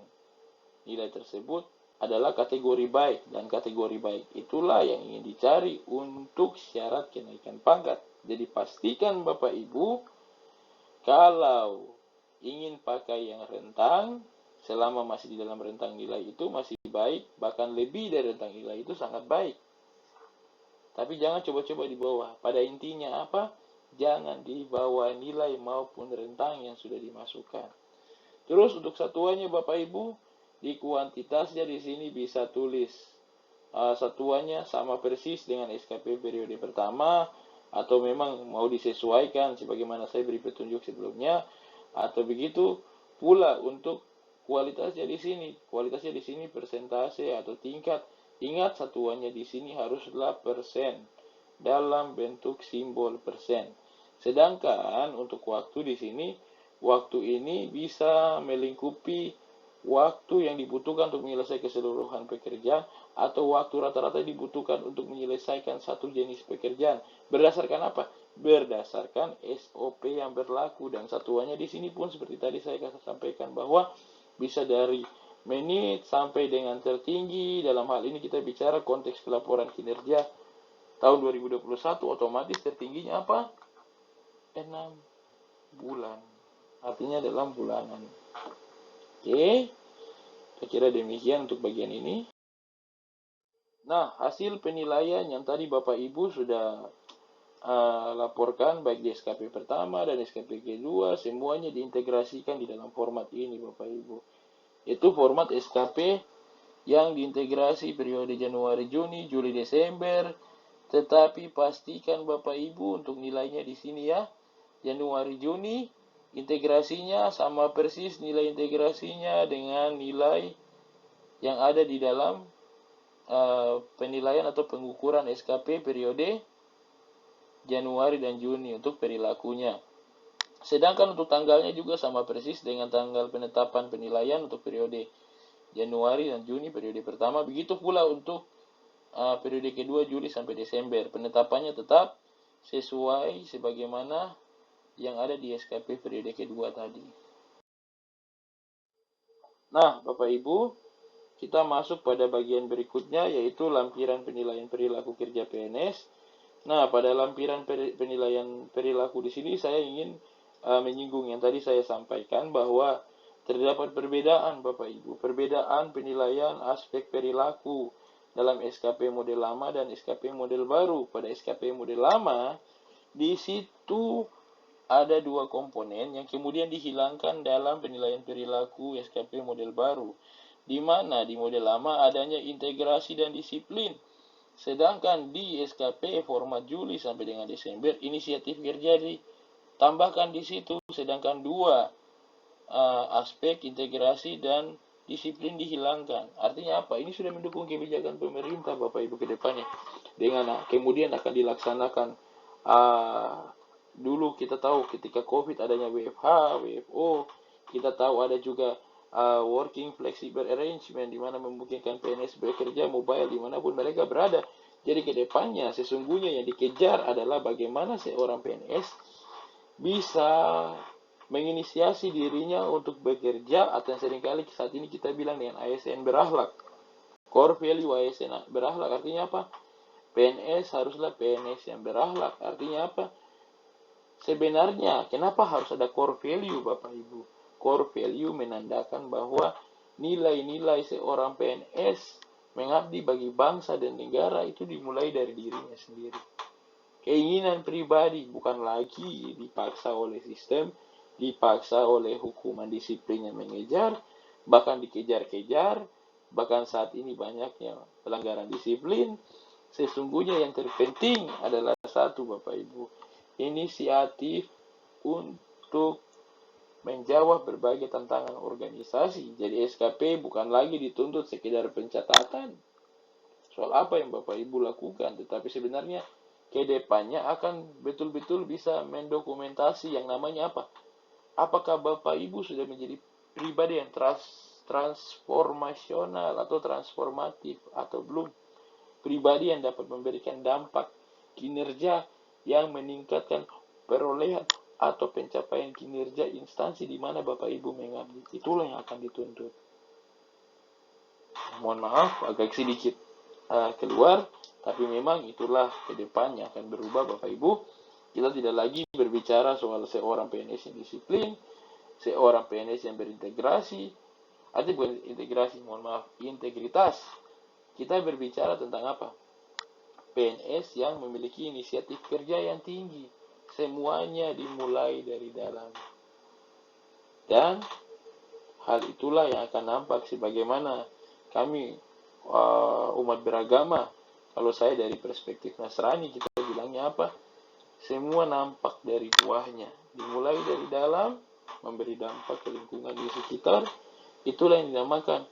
S1: nilai tersebut adalah kategori baik, dan kategori baik itulah yang ingin dicari untuk syarat kenaikan pangkat. Jadi pastikan Bapak Ibu, kalau ingin pakai yang rentang, selama masih di dalam rentang nilai itu masih baik, bahkan lebih dari rentang nilai itu sangat baik. Tapi jangan coba-coba di bawah. Pada intinya apa? Jangan di bawah nilai maupun rentang yang sudah dimasukkan. Terus untuk satuannya Bapak Ibu, di kuantitasnya di sini bisa tulis satuannya sama persis dengan SKP periode pertama, atau memang mau disesuaikan sebagaimana saya beri petunjuk sebelumnya, atau begitu pula untuk kualitasnya di sini. Kualitasnya di sini persentase atau tingkat. Ingat satuannya di sini haruslah persen dalam bentuk simbol persen. Sedangkan untuk waktu di sini, waktu ini bisa melingkupi waktu yang dibutuhkan untuk menyelesaikan keseluruhan pekerjaan atau waktu rata-rata dibutuhkan untuk menyelesaikan satu jenis pekerjaan. Berdasarkan apa? Berdasarkan SOP yang berlaku, dan satuannya di sini pun seperti tadi saya sampaikan bahwa bisa dari menit sampai dengan tertinggi. Dalam hal ini kita bicara konteks pelaporan kinerja tahun 2021, otomatis tertingginya apa? 6 bulan. Artinya dalam bulanan. Oke, saya kira demikian untuk bagian ini. Nah, hasil penilaian yang tadi Bapak Ibu sudah laporkan, baik di SKP pertama dan SKP kedua, semuanya diintegrasikan di dalam format ini Bapak Ibu. Itu format SKP yang diintegrasi periode Januari, Juni, Juli, Desember. Tetapi pastikan Bapak Ibu untuk nilainya di sini ya. Januari, Juni, integrasinya sama persis nilai integrasinya dengan nilai yang ada di dalam penilaian atau pengukuran SKP periode Januari dan Juni untuk perilakunya. Sedangkan untuk tanggalnya juga sama persis dengan tanggal penetapan penilaian untuk periode Januari dan Juni periode pertama. Begitu pula untuk periode kedua Juli sampai Desember. Penetapannya tetap sesuai sebagaimana yang ada di SKP periode kedua tadi. Nah, Bapak Ibu, kita masuk pada bagian berikutnya, yaitu lampiran penilaian perilaku kerja PNS. Nah, pada lampiran penilaian perilaku di sini saya ingin menyinggung yang tadi saya sampaikan bahwa terdapat perbedaan Bapak Ibu, perbedaan penilaian aspek perilaku dalam SKP model lama dan SKP model baru. Pada SKP model lama, di situ ada dua komponen yang kemudian dihilangkan dalam penilaian perilaku SKP model baru, di mana di model lama adanya integrasi dan disiplin. Sedangkan di SKP format Juli sampai dengan Desember, inisiatif kerja ditambahkan di situ, sedangkan dua aspek integrasi dan disiplin dihilangkan. Artinya apa? Ini sudah mendukung kebijakan pemerintah Bapak Ibu ke depannya. Dengan kemudian akan dilaksanakan dulu kita tahu ketika COVID adanya WFH, WFO, kita tahu ada juga working flexible arrangement di mana memungkinkan PNS bekerja mobile dimanapun mereka berada. Jadi ke depannya sesungguhnya yang dikejar adalah bagaimana seorang PNS bisa menginisiasi dirinya untuk bekerja, atau yang seringkali saat ini kita bilang dengan ASN berakhlak. Core value ASN berakhlak artinya apa? PNS haruslah PNS yang berakhlak. Artinya apa? Sebenarnya kenapa harus ada core value Bapak Ibu? Core value menandakan bahwa nilai-nilai seorang PNS mengabdi bagi bangsa dan negara itu dimulai dari dirinya sendiri. Keinginan pribadi, bukan lagi dipaksa oleh sistem, dipaksa oleh hukuman disiplin yang mengejar, bahkan dikejar-kejar, bahkan saat ini banyaknya pelanggaran disiplin. Sesungguhnya yang terpenting adalah satu Bapak Ibu, inisiatif untuk menjawab berbagai tantangan organisasi. Jadi SKP bukan lagi dituntut sekedar pencatatan soal apa yang Bapak Ibu lakukan, tetapi sebenarnya ke depannya akan betul-betul bisa mendokumentasi yang namanya apa? Apakah Bapak Ibu sudah menjadi pribadi yang transformasional atau transformatif atau belum? Pribadi yang dapat memberikan dampak kinerja yang meningkatkan perolehan atau pencapaian kinerja instansi di mana Bapak Ibu mengabdi. Itulah yang akan dituntut. Mohon maaf, agak sedikit keluar, tapi memang itulah ke depannya akan berubah Bapak Ibu. Kita tidak lagi berbicara soal seorang PNS yang disiplin, seorang PNS yang berintegrasi, artinya bukan integrasi, mohon maaf, integritas. Kita berbicara tentang apa? PNS yang memiliki inisiatif kerja yang tinggi. Semuanya dimulai dari dalam. Dan hal itulah yang akan nampak sebagaimana kami umat beragama. Kalau saya dari perspektif Nasrani, kita bilangnya apa? Semua nampak dari buahnya. Dimulai dari dalam, memberi dampak ke lingkungan di sekitar. Itulah yang dinamakan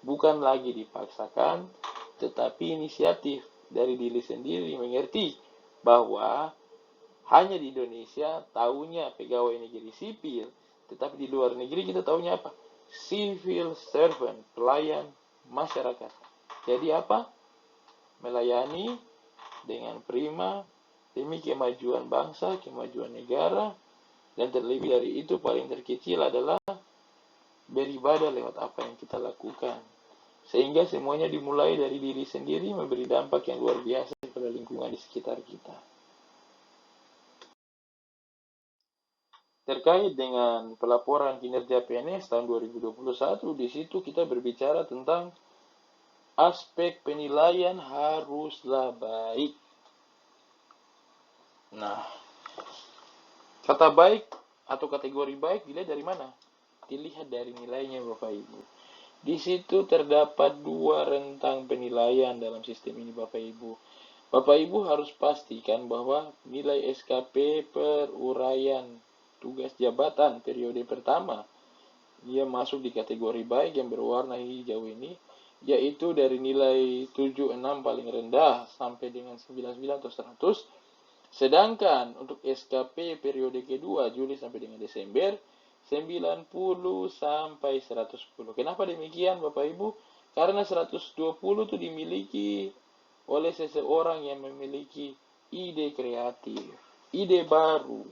S1: bukan lagi dipaksakan, tetapi inisiatif dari diri sendiri, mengerti bahwa hanya di Indonesia tahunya pegawai negeri sipil, tetapi di luar negeri kita tahunya apa? Civil servant, pelayan masyarakat. Jadi apa? Melayani dengan prima demi kemajuan bangsa, kemajuan negara, dan terlebih dari itu paling terkecil adalah beribadah lewat apa yang kita lakukan. Sehingga semuanya dimulai dari diri sendiri, memberi dampak yang luar biasa pada lingkungan di sekitar kita. Terkait dengan pelaporan kinerja PNS tahun 2021, di situ kita berbicara tentang aspek penilaian haruslah baik. Nah, kata baik atau kategori baik dilihat dari mana? Dilihat dari nilainya Bapak Ibu. Di situ terdapat dua rentang penilaian dalam sistem ini Bapak Ibu. Bapak Ibu harus pastikan bahwa nilai SKP per uraian tugas jabatan periode pertama dia masuk di kategori baik yang berwarna hijau ini, yaitu dari nilai 76 paling rendah sampai dengan 99 atau 100. Sedangkan untuk SKP periode kedua Juli sampai dengan Desember 90 sampai 110. Kenapa demikian Bapak Ibu? Karena 120 itu dimiliki oleh seseorang yang memiliki ide kreatif, ide baru.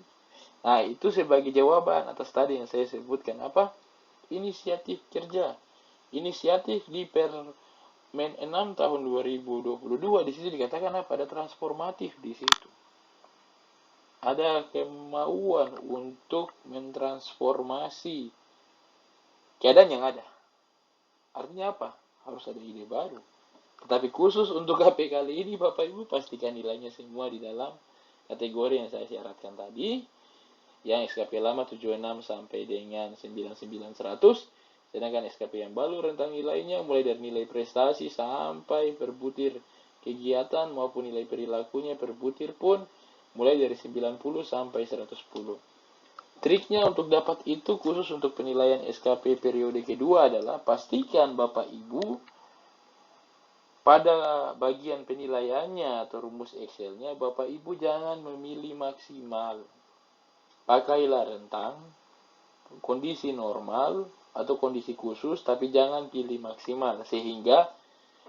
S1: Nah, itu sebagai jawaban atas tadi yang saya sebutkan apa? Inisiatif kerja. Inisiatif di Permen 6 tahun 2022 di situ dikatakan apa? Ada transformatif di situ. Ada kemauan untuk mentransformasi keadaan yang ada. Artinya apa? Harus ada ide baru. Tetapi khusus untuk KP kali ini, Bapak Ibu, pastikan nilainya semua di dalam kategori yang saya syaratkan tadi. Yang SKP lama 76 sampai dengan 99 100. Sedangkan SKP yang baru rentang nilainya mulai dari nilai prestasi sampai per butir kegiatan maupun nilai perilakunya per butir pun mulai dari 90 sampai 110. Triknya untuk dapat itu khusus untuk penilaian SKP periode kedua adalah pastikan Bapak Ibu pada bagian penilaiannya atau rumus Excelnya Bapak Ibu jangan memilih maksimal. Pakailah rentang, kondisi normal atau kondisi khusus, tapi jangan pilih maksimal sehingga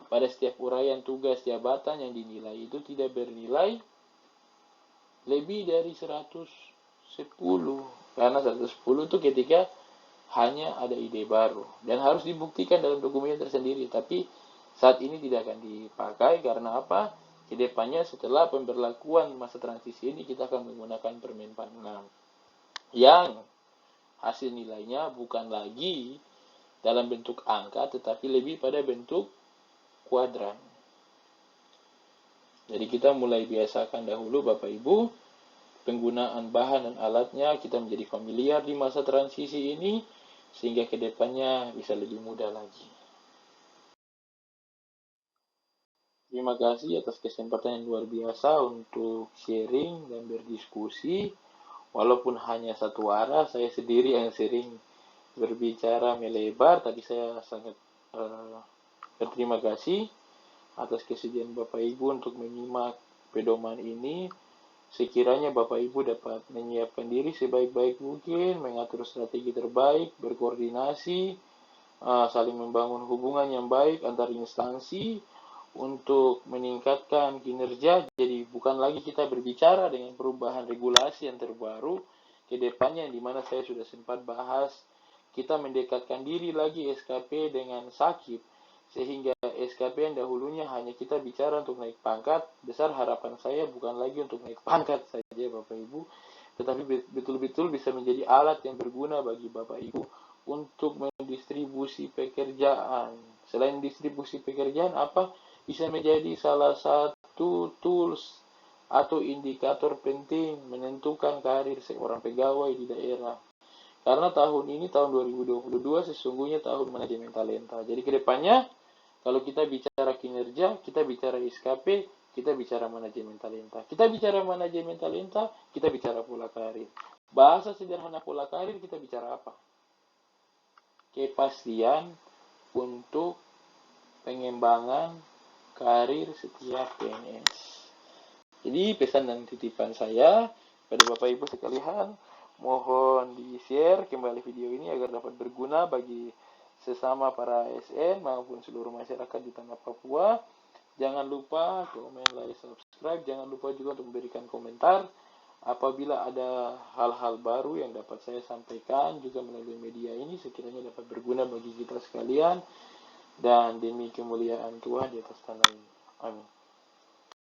S1: pada setiap uraian tugas jabatan yang dinilai itu tidak bernilai lebih dari 110. Karena 110 itu ketika hanya ada ide baru dan harus dibuktikan dalam dokumen tersendiri, tapi saat ini tidak akan dipakai karena apa? Kedepannya setelah pemberlakuan masa transisi ini kita akan menggunakan Permen 6 yang hasil nilainya bukan lagi dalam bentuk angka tetapi lebih pada bentuk kuadran. Jadi kita mulai biasakan dahulu Bapak Ibu penggunaan bahan dan alatnya, kita menjadi familiar di masa transisi ini sehingga kedepannya bisa lebih mudah lagi. Terima kasih atas kesempatan yang luar biasa untuk sharing dan berdiskusi. Walaupun hanya satu arah, saya sendiri yang sering berbicara melebar, tapi saya sangat berterima kasih atas kesediaan Bapak Ibu untuk menyimak pedoman ini. Sekiranya Bapak Ibu dapat menyiapkan diri sebaik-baik mungkin, mengatur strategi terbaik, berkoordinasi, saling membangun hubungan yang baik antar instansi untuk meningkatkan kinerja. Jadi bukan lagi kita berbicara dengan perubahan regulasi yang terbaru ke depannya, di mana saya sudah sempat bahas kita mendekatkan diri lagi SKP dengan sakit Sehingga SKP yang dahulunya hanya kita bicara untuk naik pangkat, besar harapan saya bukan lagi untuk naik pangkat saja Bapak Ibu, tetapi betul-betul bisa menjadi alat yang berguna bagi Bapak Ibu untuk mendistribusi pekerjaan. Selain distribusi pekerjaan, apa bisa menjadi salah satu tools atau indikator penting menentukan karir seorang pegawai di daerah. Karena tahun ini, tahun 2022, sesungguhnya tahun manajemen talenta. Jadi kedepannya, kalau kita bicara kinerja, kita bicara SKP, kita bicara manajemen talenta. Kita bicara manajemen talenta, kita bicara pola karir. Bahasa sederhana pola karir, kita bicara apa? Kepastian untuk pengembangan karir setiap PNS. Jadi pesan dan titipan saya pada Bapak Ibu sekalian, mohon di-share kembali video ini agar dapat berguna bagi sesama para ASN maupun seluruh masyarakat di tanah Papua. Jangan lupa komen, like, subscribe. Jangan lupa juga untuk memberikan komentar apabila ada hal-hal baru yang dapat saya sampaikan juga melalui media ini, sekiranya dapat berguna bagi kita sekalian dan demi kemuliaan Tuhan di atas tanah ini. Amin.